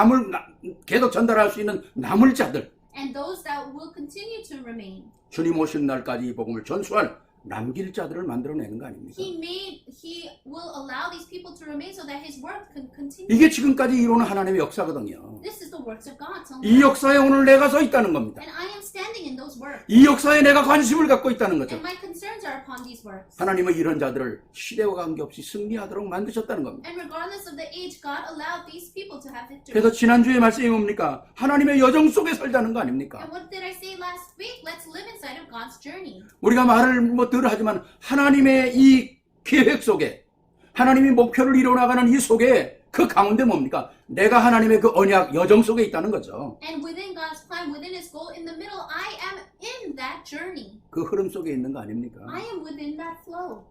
계속 전달할 수 있는 남을 자들, And those that will continue to remain. 주님 오신 날까지 이 복음을 전수할 남길 자들을 만들어내는 거 아닙니까? He will allow these people to remain so that his work can continue. 이게 지금까지 이루어는 하나님의 역사거든요. This is the works of God. 이 역사에 오늘 내가 서 있다는 겁니다. And I am standing in those works. 이 역사에 내가 관심을 갖고 있다는 거죠. And my concerns are upon these works. 하나님은 이런 자들을 시대와 관계없이 승리하도록 만드셨다는 겁니다. And regardless of the age, God allowed these people to have victory. 그래서 지난주에 말씀이 뭡니까? 하나님의 여정 속에 살자는 거 아닙니까? And what did I say last week? Let's live inside of God's journey. 우리가 말을 늘 하지만 하나님의 이 계획 속에 하나님이 목표를 이뤄나가는 이 속에 그 가운데 뭡니까? 내가 하나님의 그 언약 여정 속에 있다는 거죠. And within God's plan, within His goal, in the middle, I am in that journey. 그 흐름 속에 있는 거 아닙니까? I am within that flow.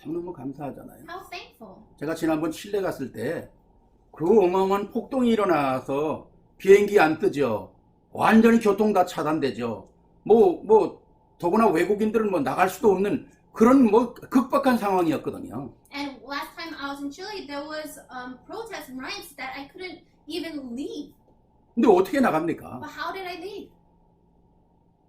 너무 감사하잖아요. How thankful. 제가 지난번 칠레 갔을 때 그 어마어마한 폭동이 일어나서 비행기 안 뜨죠. 완전히 교통 다 차단되죠. 더구나 외국인들은 나갈 수도 없는 그런 극박한 상황이었거든요. And last time I was in Chile, there was protests and riots that I couldn't even leave. 근데 어떻게 나갑니까? But how did I leave?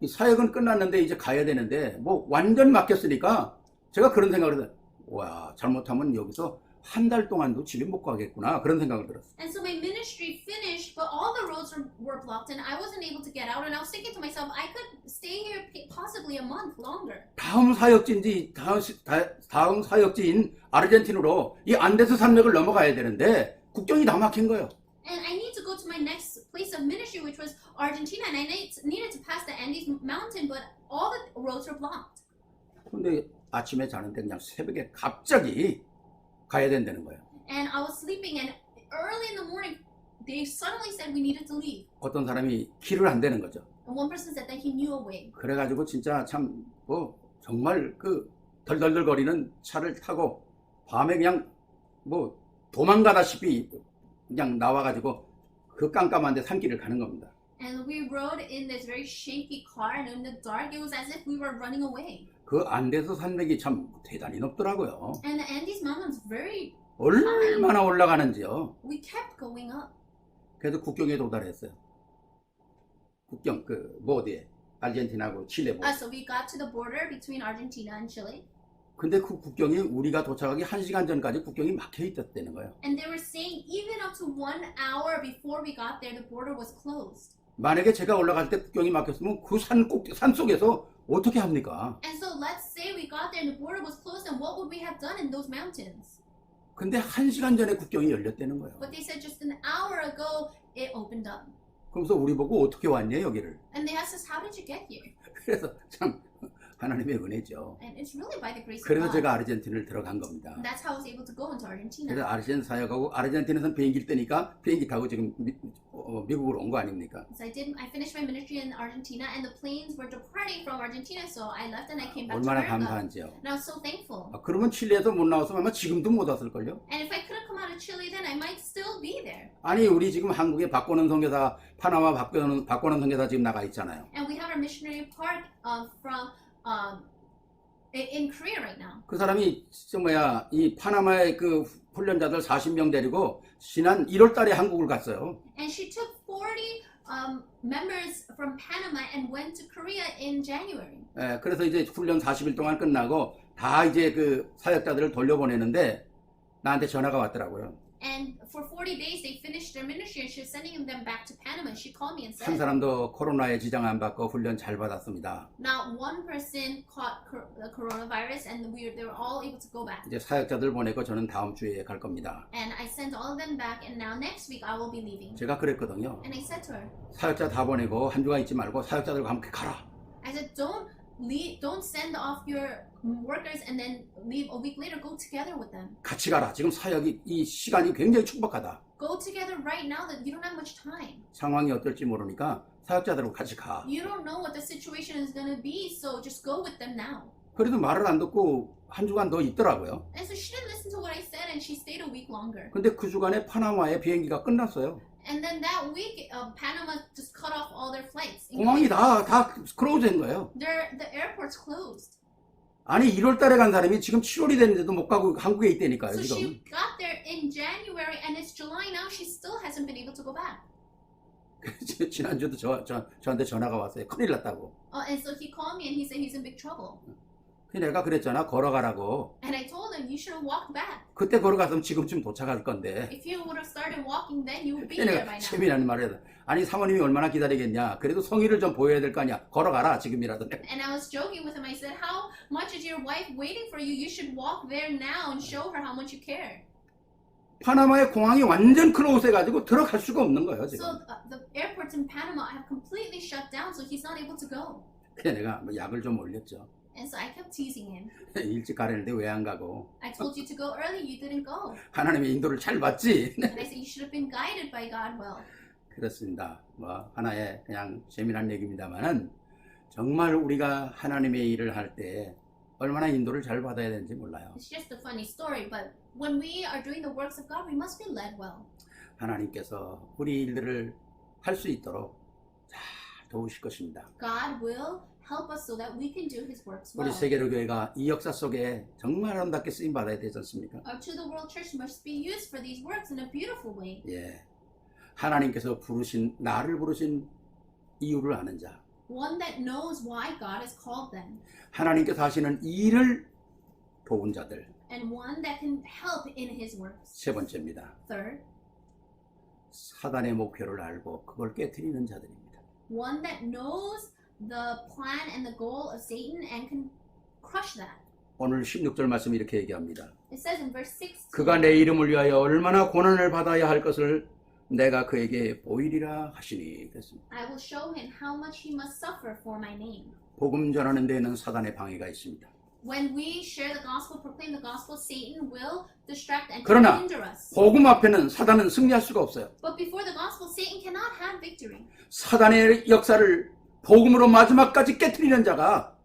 이 사역은 끝났는데 이제 가야 되는데 완전 막혔으니까 제가 그런 생각을 했어요. 와, 잘못하면 여기서 한 달 동안도 집에 못 가겠구나 그런 생각을 들었어요. And so my ministry finished, but all the roads were blocked and I wasn't able to get out. And I was thinking to myself, I could stay here possibly a month longer. 다음 사역지인 아르헨티나로 이 안데스 산맥을 넘어가야 되는데 국경이 다 막힌 거예요. And I need to go to my next place of ministry, which was Argentina, and I needed to pass the Andes mountain, but all the roads were blocked. 근데 아침에 자는데 그냥 새벽에 갑자기 가야 된다는 거예요. And I was sleeping, and early in the morning, they suddenly said we needed to leave. 어떤 사람이 길을 안 대는 거죠. And one person said that he knew a way. 그래가지고 진짜 참 뭐 정말 그 덜덜덜거리는 차를 타고 밤에 그냥 뭐 도망가다시피 그냥 나와가지고 그 깜깜한데 산길을 가는 겁니다. And we rode in this very shaky car, and in the dark, it was as if we were running away. 그 안데스 산맥이 참 대단히 높더라고요. And the Andes mountains very, 얼마나 올라가는지요. we kept going up. 그래도 국경에 도달했어요. 국경 뭐 어디에 아르헨티나하고 칠레 뭐. So we got to the border between Argentina and Chile. 근데 그 국경이 우리가 도착하기 1시간 전까지 국경이 막혀 있었다는 거예요. And they were saying even up to 1 hour before we got there, the border was closed. 만약에 제가 올라갈 때 국경이 막혔으면 그 산 속에서 어떻게 합니까? And so let's say we got there and the border was closed, and what would we have done in those mountains? 근데 1시간 전에 국경이 열렸다는 거예요. But they said just an hour ago it opened up. 그러면서 우리 보고 어떻게 왔냐 여기를. And they asked us, how did you get here? 그래서 참 하나님의 은혜죠. And it's really by the grace of 그래서 God. 제가 아르헨티나를 들어간 겁니다. And that's how I was able to go into Argentina. 그래서 아르헨티나 사역하고 아르헨티나에서는 비행기를 뜨니까 비행기 타고 지금 미국으로 온 거 아닙니까? So I finished my ministry in Argentina, and the planes were departing from Argentina, so I left and I came back to 얼마나 America. 감사한지요. And I was so thankful. 그러면 칠레에서 못 나왔으면 아마 지금도 못 왔을걸요? And if I couldn't come out of Chile, then I might still be there. 아니 우리 지금 한국에 박건원 선교사 파나마 박건원 선교사 지금 나가 있잖아요. And we have our missionary part from in Korea right now. 그 사람이 이 파나마의 그 훈련자들 40명 데리고 지난 1월 달에 한국을 갔어요. And she took 40 members from Panama and went to Korea in January. 예, 그래서 이제 훈련 40일 동안 끝나고 다 이제 그 사역자들을 돌려보내는데 나한테 전화가 왔더라고요. And for 40 days they finished their ministry, and she was sending them back to Panama. She called me and 한 said, 사람도 코로나에 지장 안 받고 훈련 잘 받았습니다. not one person caught the coronavirus, and they were all able to go back. 이제 사역자들 보내고 저는 다음 주에 갈 겁니다. And I sent all of them back, and now next week I will be leaving. 제가 그랬거든요. And I said to her, 사역자 다 보내고 한 주간 있지 말고 사역자들과 함께 가라. I said, don't send off your workers and then leave a week later. Go together with them. 같이 가라. 지금 사역이 이 시간이 굉장히 촉박하다. Go together right now that you don't have much time. 상황이 어떨지 모르니까 사역자들하고 같이 가. You don't know what the situation is going to be, so just go with them now. 그래도 말을 안 듣고 한 주간 더 있더라고요. And so she didn't listen to what I said, and she stayed a week longer. 근데 그 주간에 파나마의 비행기가 끝났어요. And then that week, Panama just cut off all their flights. 공항이 다 클로즈된 거예요. The airports closed. 아니 1월 달에 간 사람이 지금 7월이 됐는데도 못 가고 한국에 있다니까요. So 지금. she got there in January, and it's July now. She still hasn't been able to go back. 지난주도 저한테 전화가 왔어요. 큰일 났다고. And so he called me and he said he's in big trouble. 내가 그랬잖아. 걸어가라고. And I told him you should have walked back. 그때 걸어갔으면 지금쯤 도착할 건데. If you would have started walking, then you would be there 내가 by now. 재미나는 말을 해서 아니 사모님이 얼마나 기다리겠냐. 그래도 성의를 좀 보여야 될 거 아니야. 걸어가라 지금이라도. And I was joking with him. I said, how much is your wife waiting for you? You should walk there now and show her how much you care. 파나마의 공항이 완전 클로즈해가지고 들어갈 수가 없는 거예요 지금. So the airports in Panama have completely shut down, so he's not able to go. 그래서 내가 뭐 약을 좀 올렸죠. And so I kept teasing him. 일찍 가려는데 왜 안 가고. I told you to go early, you didn't go. 하나님의 인도를 잘 받지. And I said you should have been guided by God well. 그렇습니다. 뭐 하나의 그냥 재미난 얘기입니다만은 정말 우리가 하나님의 일을 할 때 얼마나 인도를 잘 받아야 되는지 몰라요. It's just a funny story, but when we are doing the works of God, we must be led well. 하나님께서 우리 일들을 할 수 있도록 잘 도우실 것입니다. God will help us so that we can do His works 우리 well. 세계로 교회가 이 역사 속에 정말 아름답게 쓰임 받아야 되지 않습니까? Our To the World Church must be used for these works in a beautiful way. 예, 하나님께서 나를 부르신 이유를 아는 자, One that knows why God has called them, 하나님께서 하시는 일을 도운 자들. and one that can help in His works. 세 번째입니다. Third, 사단의 목표를 알고 그걸 깨트리는 자들입니다. one that knows the plan and the goal of Satan and can crush that. 오늘 16절 말씀 이렇게 얘기합니다. It says in verse 6, 그가 내 이름을 위하여 얼마나 고난을 받아야 할 것을 내가 그에게 보이리라 하시니 그랬습니다. I will show him how much he must suffer for my name. 복음 전하는 데에는 사단의 방해가 있습니다. When we share the gospel, proclaim the gospel, Satan will distract and 그러나 hinder us. 복음 앞에는 사단은 승리할 수가 없어요. But before the gospel, Satan cannot have victory. 사단의 역사를 복음으로 마지막까지 깨트리는 자가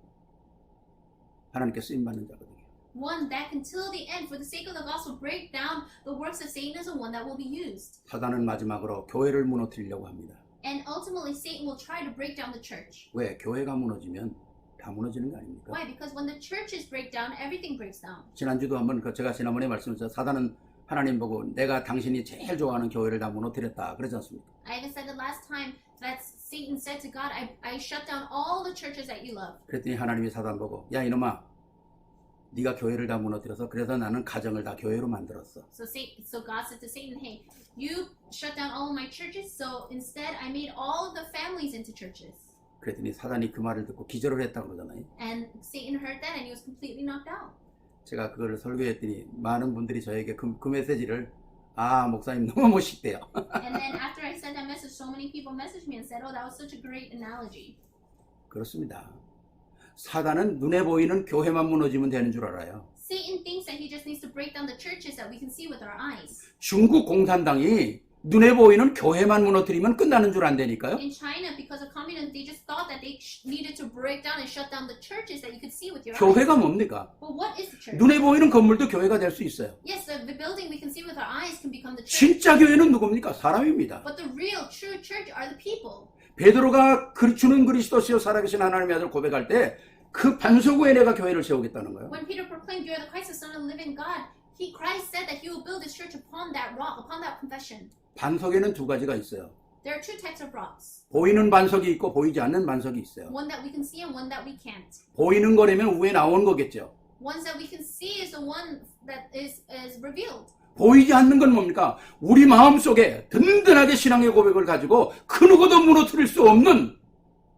하나님께 쓰임받는 자거든요. One that can till the end, for the sake of the gospel, break down the works of Satan is the one that will be used. 사단은 마지막으로 교회를 무너뜨리려고 합니다. And ultimately, Satan will try to break down the church. 왜? 교회가 무너지면 다 무너지는 거 아닙니까? Why? Because when the churches break down, everything breaks down. 지난주도 한번 제가 지난번에 말씀드렸죠. 사단은 하나님 보고 내가 당신이 제일 좋아하는 교회를 다 무너뜨렸다 그러지 않습니까? I even said the last time that Satan said to God, I shut down all the churches that you love. 그랬더니 하나님이 사단 보고 야 이놈아 네가 교회를 다 무너뜨려서 그래서 나는 가정을 다 교회로 만들었어. So God said to Satan, hey, you shut down all of my churches, so instead I made all of the families into churches. 그랬더니 사단이 그 말을 듣고 기절을 했다 그러잖아요. And Satan heard that and he was completely knocked out. 제가 그거를 설교했더니 많은 분들이 저에게 그 메시지를 아 목사님 너무 멋있대요. And then after I sent that message, so many people messaged me and said, oh, that was such a great analogy. 그렇습니다. 사단은 눈에 보이는 교회만 무너지면 되는 줄 알아요. Satan thinks that he just needs to break down the churches that we can see with our eyes. 중국 공산당이 눈에 보이는 교회만 무너뜨리면 끝나는 줄 안다니까요. In China, because of communism, they just thought that they needed to break down and shut down the churches that you could see with your eyes. 교회가 뭡니까? But what is the church? 눈에 보이는 건물도 교회가 될 수 있어요. Yes, the building we can see with our eyes can become the church. 진짜 교회는 누굽니까? 사람입니다. But the real, true church are the people. 베드로가 주는 그리스도시요 살아계신 하나님의 아들 고백할 때 그 반석 위에 내가 교회를 세우겠다는 거예요. When Peter proclaimed, "You are the Christ, the Son of the living God," Christ said that He will build His church upon that rock, upon that confession. 반석에는 두 가지가 있어요. There are two types of rocks. 보이는 반석이 있고 보이지 않는 반석이 있어요. One that we can see and one that we can't. 보이는 거라면 위에 나온 거겠죠. Ones that we can see is the one that is revealed. 보이지 않는 건 뭡니까? 우리 마음속에 든든하게 신앙의 고백을 가지고 그 누구도 무너뜨릴 수 없는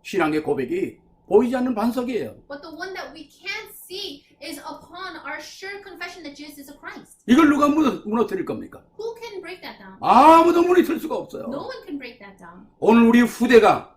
신앙의 고백이 보이지 않는 반석이에요. But the one that we can't see is upon our sure confession that Jesus is a Christ. 이걸 누가 무너뜨릴 겁니까? Who can break that down? 아무도 무너뜨릴 수가 없어요. No one can break that down. 오늘 우리 후대가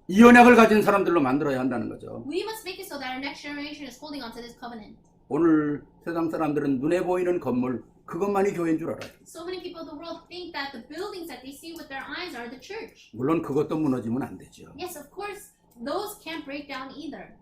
이 언약을 가진 사람들로 만들어야 한다는 거죠. We must make it so that our next generation is holding on to this covenant. 오늘 세상 사람들은 눈에 보이는 건물 그것만이 교회인 줄 알아요. So many people of the world think that the buildings that they see with their eyes are the church. 물론 그것도 무너지면 안 되죠. Yes, of course, those can't break down either.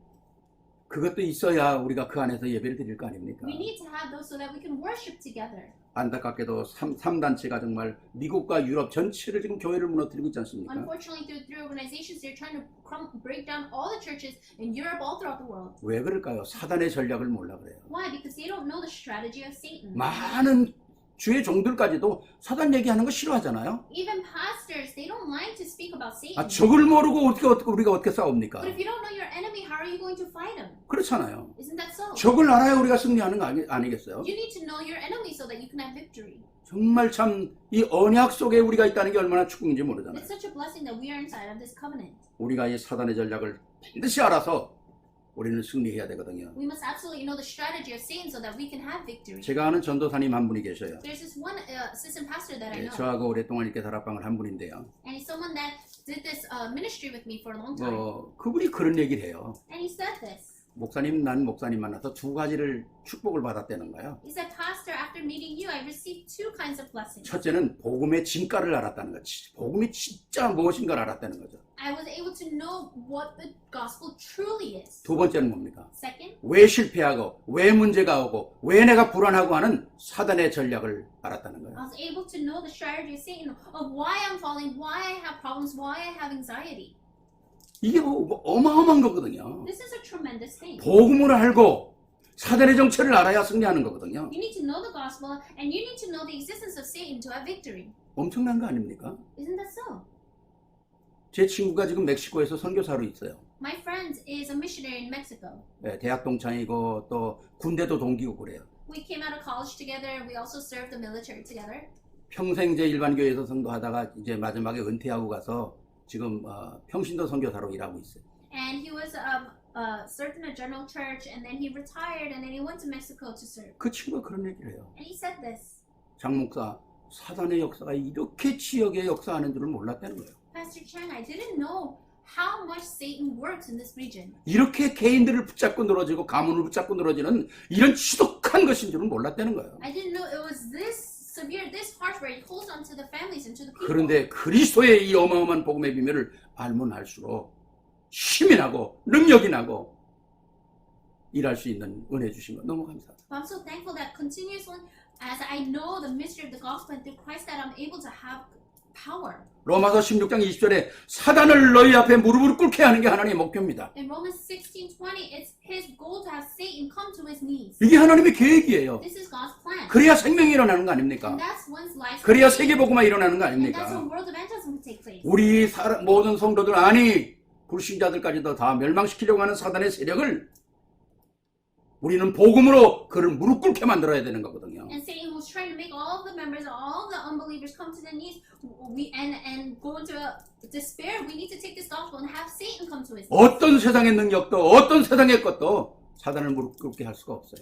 그것도 있어야 우리가 그 안에서 예배를 드릴 거 아닙니까? We need to have those so that we can worship together. 안타깝게도 3단체가 정말 미국과 유럽 전체를 지금 교회를 무너뜨리고 있지 않습니까? Unfortunately, through three organizations, they're trying to break down all the churches in Europe, all throughout the world. 왜 그럴까요? 사단의 전략을 몰라 그래요. Why? Because they don't know the strategy of Satan. 많은 주의 종들까지도 사단 얘기하는 거 싫어하잖아요. Even pastors, they don't like to speak about Satan. 아, 적을 모르고 우리가 어떻게 싸웁니까? But if you don't know your enemy, how are you going to fight him? 그렇잖아요. Isn't that so? 적을 알아야 우리가 승리하는 거 아니겠어요? You need to know your enemy so that you can have victory. 정말 참 이 언약 속에 우리가 있다는 게 얼마나 축복인지 모르잖아요. It's such a blessing that we are inside of this covenant. 우리가 이 사단의 전략을 반드시 알아서 우리는 승리해야 되거든요. We must absolutely know the strategy of Satan so that we can have victory. 제가 아는 전도사님 한 분이 계셔요. There's this one assistant pastor that I 예, know, 저하고 오랫동안 이렇게 다락방을 한 분인데요. and he's someone that did this ministry with me for a long time. 그분이 그런 얘기를 해요. And he said this. 목사님, 난 목사님 만나서 두 가지를 축복을 받았다는 거예요. He said, Pastor, after meeting you, I received two kinds of blessings. 첫째는 복음의 진가를 알았다는 거지. 복음이 진짜 무엇인가를 알았다는 거죠. I was able to know what the gospel truly is. 두 번째는 뭡니까? Second, 왜 실패하고 왜 문제가 오고 왜 내가 불안하고 하는 사단의 전략을 알았다는 거예요. I was able to know the strategy of Satan of why I'm falling, why I have problems, why I have anxiety. 이게 어마어마한 거거든요. This is a tremendous thing. 복음을 알고 사단의 정체를 알아야 승리하는 거거든요. You need to know the gospel and you need to know the existence of Satan to have victory. 엄청난 거 아닙니까? Isn't that so? 제 친구가 지금 멕시코에서 선교사로 있어요. My friend is a missionary in Mexico. 네, 대학 동창이고 또 군대도 동기고 그래요. We came out of college together. We also served the military together. 평생 제 일반교회에서 선교하다가 이제 마지막에 은퇴하고 가서 지금 평신도 선교사로 일하고 있어요. And he was served in a general church, and then he retired, and then he went to Mexico to serve. 그 친구가 그런 얘기를 해요. And he said this. 장 목사, 사단의 역사가 이렇게 지역에 역사하는 줄을 몰랐다는 거예요. Pastor Chan, I didn't know how much Satan works in this region. 이렇게 개인들을 붙잡고 늘어지고 가문을 붙잡고 늘어지는 이런 지독한 것인 줄은 몰랐다는 거예요. I didn't know it was this severe, this harsh, where he holds on to the families and to the people. 그런데 그리스도의 이 어마어마한 복음의 비밀을 알면 알수록 힘이 나고 능력이 나고 일할 수 있는 은혜 주신 거 너무 감사합니다. I'm so thankful that continuously, as I know the mystery of the gospel and through Christ, that I'm able to have power. 로마서 16장 20절에 사단을 너희 앞에 무릎을 꿇게 하는 게 하나님의 목표입니다. In Romans 16:20, it's his goal to have Satan come to his knees. 이게 하나님의 계획이에요. This is God's plan. 그래야 생명이 일어나는 거 아닙니까? And that's one's life. 그래야 세계복음화 일어나는 거 And that's 아닙니까? when world evangelism can take place. 우리 모든 성도들 아니 불신자들까지도 다 멸망시키려고 하는 사단의 세력을 우리는 복음으로 그를 무릎 꿇게 만들어야 되는 거거든요. And Satan was trying to make all the members, all the unbelievers come to their knees. And go into despair. We need to take this gospel and have Satan come to his knees. 어떤 세상의 능력도 어떤 세상의 것도 사단을 무릎 꿇게 할 수가 없어요.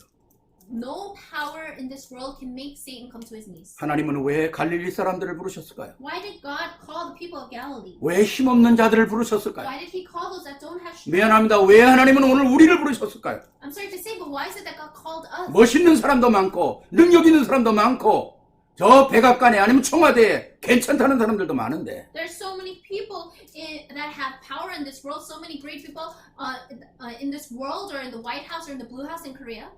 No power in this world can make Satan come to his knees. 하나님은 왜 갈릴리 사람들을 부르셨을까요? Why did God call the people of Galilee? 왜 힘없는 자들을 부르셨을까요? Why did he call those that don't have strength? 미안합니다. 왜 하나님은 오늘 우리를 부르셨을까요? I'm sorry to say, but why is it that God called us? 멋있는 사람도 많고 능력 있는 사람도 많고 저 백악관에 아니면 청와대에 괜찮다는 사람들도 많은데 There's so many people that have power in this world, so many great people in this world or in the White House or in the Blue House in Korea.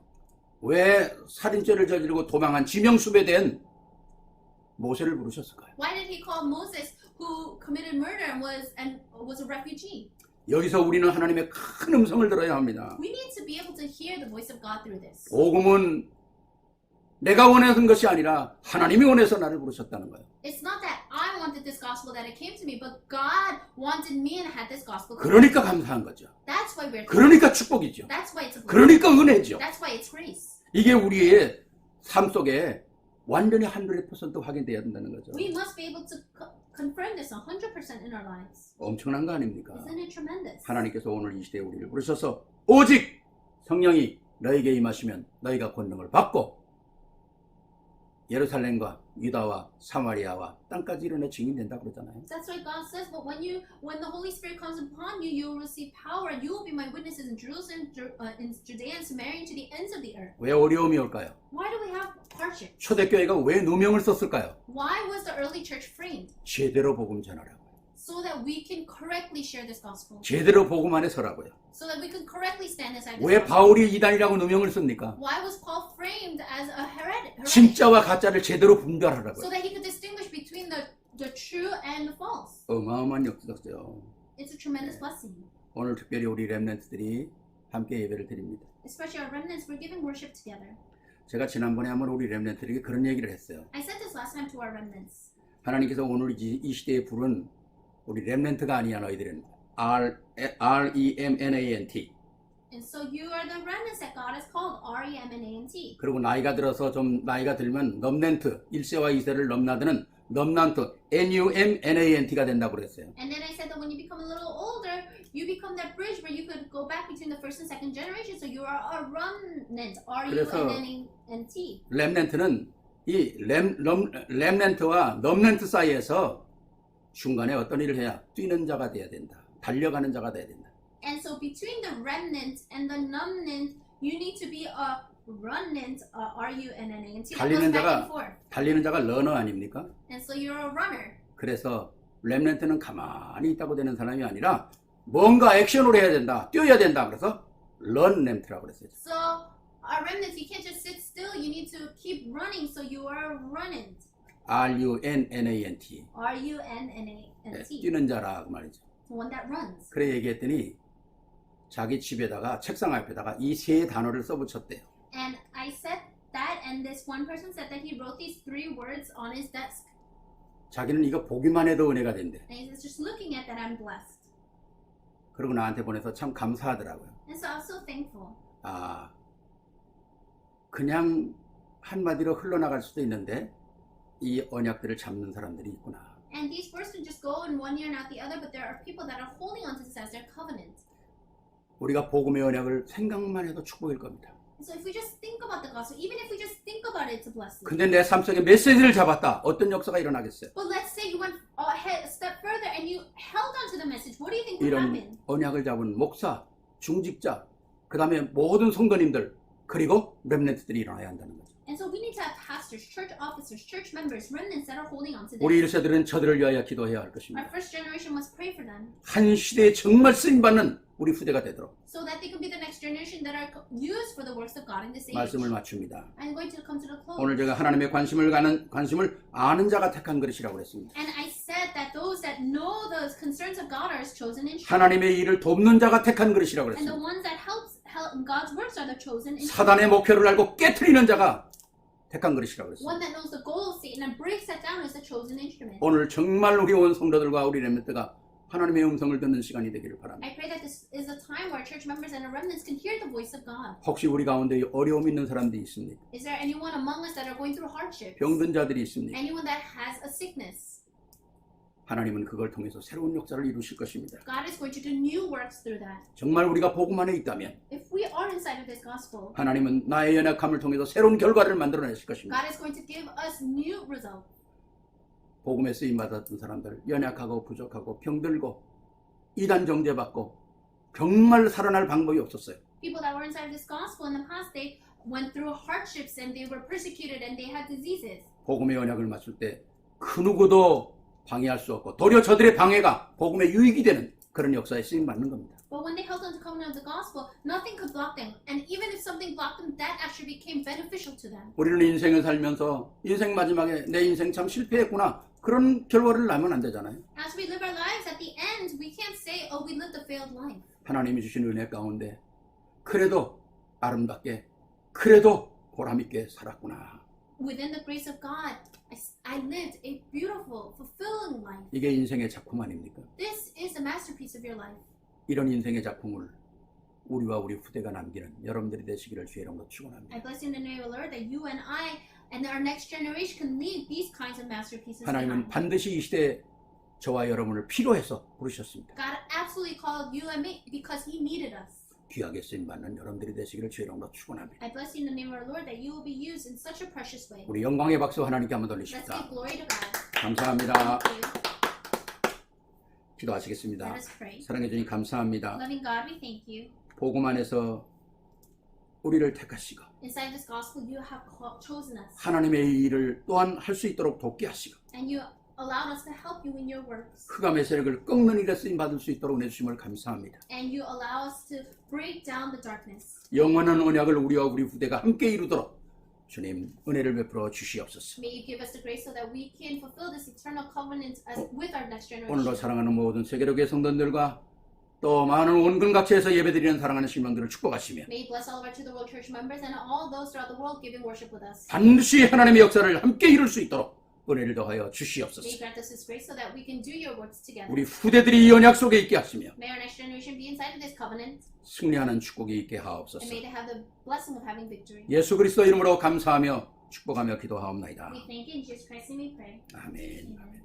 왜 살인죄를 저지르고 도망한 지명수배 된 모세를 부르셨을까요? Why did he call Moses, who committed murder and was a refugee? 여기서 우리는 하나님의 큰 음성을 들어야 합니다. We need to be able to hear the voice of God through this. 복음은 내가 원하는 것이 아니라 하나님이 원해서 나를 부르셨다는 거예요. It's not that I wanted this gospel that it came to me, but God wanted me and had this gospel. 그러니까 감사한 거죠. That's why we're. 그러니까 축복이죠. That's why it's a blessing. 그러니까 은혜죠. That's why it's grace. 이게 우리의 삶 속에 완전히 100% 확인되어야 된다는 거죠. We must be able to confirm this 100% in our lives. 엄청난 거 아닙니까? Isn't it tremendous? 하나님께서 오늘 이 시대에 우리를 부르셔서 오직 성령이 너에게 임하시면 너희가 권능을 받고 예루살렘과 유다와 사마리아와 땅까지 이르내 증인된다 그러잖아요. That's why God says, but when the Holy Spirit comes upon you, you will receive power, and you will be my witnesses in Jerusalem, in Judea and Samaria, and to the ends of the earth. 왜 어려움이 올까요? Why do we have hardship? 초대교회가 왜 누명을 썼을까요? Why was the early church framed? 제대로 복음 전하라고. So that we can correctly share this gospel. 제대로 복음 안에 서라고요. So that we can correctly stand inside this 왜 gospel. 바울이 이단이라고 누명을 씁니까? Why was Paul framed as a heretic? 진짜와 가짜를 제대로 분별하라고요. So that he could distinguish between the true and the false. 어마어마한 역사죠. It's a tremendous blessing. 오늘 특별히 우리 렘넌트들이 함께 예배를 드립니다. Especially our remnants, we're giving worship together. 제가 지난번에 한번 우리 렘넌트들에게 그런 얘기를 했어요. I said this last time to our remnants. 하나님께서 오늘 이 시대에 부른 우리 렘넌트가 아니야 너희들은 REMNANT. And so you are the remnants that God has called, REMNANT. 그리고 나이가 들어서 좀 나이가 들면 넘넨트 1세와 2세를 넘나드는 넘난트 NUMNANT가 된다고 그랬어요. And then I said that when you become a little older, you become that bridge where you could go back between the first and second generation. So you are a remnant, RUMNANT. 렘넨트는 이 렘넨트와 넘넨트 사이에서 중간에 어떤 일을 해야 뛰는 자가 돼야 된다. 달려가는 자가 돼야 된다. And so between the remnant and the numbnant, you need to be a runnant, RUNNANT. That goes back and forth. 달리는 자가 러너 아닙니까? And so you're a runner. 그래서 렘넨트는 가만히 있다고 되는 사람이 아니라 뭔가 액션으로 해야 된다. 뛰어야 된다. 그래서 런렘트라고 그랬어요. So our remnants, you can't just sit still. You need to keep running. So you are a runnant. RUNNANT. RUNNANT. 뛰는 자라 그 말이죠. One that runs. 그래 얘기했더니 자기 집에다가 책상 앞에다가 이 세 단어를 써붙였대요. And I said that, and this one person said that he wrote these 3 words on his desk. 자기는 이거 보기만 해도 은혜가 된대. And he says, just looking at that, I'm blessed. 그리고 나한테 보내서 참 감사하더라고요. And so I was so thankful. 아, 그냥 한마디로 흘러나갈 수도 있는데 이 언약들을 잡는 사람들이 있구나. And these words can just go in one ear and out the other, but there are people that are holding on to this as their covenant. 우리가 복음의 언약을 생각만 해도 축복일 겁니다. So if we just think about the gospel, even if we just think about it, it's a blessing. 근데 내 삶 속에 메시지를 잡았다. 어떤 역사가 일어나겠어요? But let's say you went ahead a step further and you held on to the message. What do you think would 이런 happen? 언약을 잡은 목사, 중직자, 그 다음에 모든 성도님들, 그리고 렘넌트들이 일어나야 한다는 거죠. And so we need to have pastors, church officers, church members, remnants that are holding on to 우리 this. 1세들은 저들을 위하여 기도해야 할 Our 것입니다. first generation must pray for them 한 시대에 정말 쓰임받는 우리 후대가 되도록 so that they can be the next generation that are used for the works of God in this age. 말씀을 맞춥니다. I'm going to come to the close. 오늘 제가 하나님의 관심을 아는 자가 택한 그릇이라고 그랬습니다. And I said that those that know the concerns of God are chosen in 하나님의 일을 돕는 자가 택한 그릇이라고 and the 그랬습니다. ones that help God's works are the chosen in 사단의 목표를 알고 깨트리는 자가 택한 그릇이라고 그랬습니다. one that knows the goal of Satan and breaks that down is the chosen instrument. 오늘 정말 우리 온 성도들과 우리 렘넌트가 하나님의 음성을 듣는 시간이 되기를 바랍니다. I pray that this is a time where church members and our remnants can hear the voice of God. 혹시 우리 가운데 어려움 있는 사람들이 있습니까? Is there anyone among us that are going through hardship? 병든 자들이 있습니까? Anyone that has a sickness? 하나님은 그걸 통해서 새로운 역사를 이루실 것입니다. God is going to do new works through that. 정말 우리가 복음 안에 있다면 If we are inside of this gospel, 하나님은 나의 연약함을 통해서 새로운 결과를 만들어내실 것입니다. God is going to give us new results. 복음에 쓰임받았던 사람들, 연약하고 부족하고 병들고 이단 정죄받고 정말 살아날 방법이 없었어요. People that were inside of this gospel in the past, they went through hardships and they were persecuted and they had diseases. 복음의 언약을 맞출 때 그 누구도 방해할 수 없고 도리어 저들의 방해가 복음의 유익이 되는 그런 역사에 쓰임받는 겁니다. But when they held on to the covenant of the gospel, nothing could block them. And even if something blocked them, that actually became beneficial to them. 우리는 인생을 살면서 인생 마지막에 내 인생 참 실패했구나 그런 결과를 나면 안 되잖아요. As we live our lives, at the end, we can't say, oh, we lived a failed life. 하나님이 주신 은혜 가운데 그래도 아름답게 그래도 보람있게 살았구나. Within the grace of God, I lived a beautiful, fulfilling life. 이게 인생의 작품 아닙니까? This is a masterpiece of your life. 이런 인생의 작품을 우리와 우리 후대가 남기는 여러분들이 되시기를 주의 이름으로 축원합니다. I bless you in the name of the Lord that you and I and our next generation can leave these kinds of masterpieces 하나님은 behind. 반드시 이 시대에 저와 여러분을 필요해서 부르셨습니다. God absolutely called you and me because He needed us. 귀하게 쓰임받는 여러분들이 되시기를 주의 이름으로 축원합니다. I bless you in the name of our Lord that you will be used in such a precious way. 우리 영광의 박수 하나님께 한번 Let's give 돌리십시다. glory to God. 감사합니다. Thank you. 기도하시겠습니다. Let us pray. 사랑해 주님 감사합니다. Loving God, we thank you. 복음 안에서 우리를 택하시고 Inside this gospel, you have chosen us. 하나님의 일을 또한 할 수 있도록 돕게 하시고 And you allowed us to help you in your works. 흑암의 세력을 꺾는 일에 쓰임 받을 수 있도록 내주심을 감사합니다. And you allow us to break down the darkness. 영원한 언약을 우리와 우리 후대가 함께 이루도록 주님 은혜를 베풀어 주시옵소서. May you give us the grace so that we can fulfill this eternal covenant as with our next 오늘도 generation. 사랑하는 모든 세계로교회 성도들과 또 많은 온근 각지에서 예배드리는 사랑하는 신명들을 축복하시며 May you bless all of our To the World Church members and all those throughout the world giving worship with us. 반드시 하나님의 역사를 함께 이룰 수 있도록 은혜를 더하여 May 주시옵소서. you grant us this grace so that we can do your works together. 우리 후대들이 이 언약 속에 있게 하시며 May our next generation be inside of this covenant 승리하는 축복이 있게 and 하옵소서. may they have the blessing of having victory. 예수 그리스도 이름으로 감사하며 축복하며 기도하옵나이다. We thank you in Jesus Christ's name we pray. 아멘. Amen.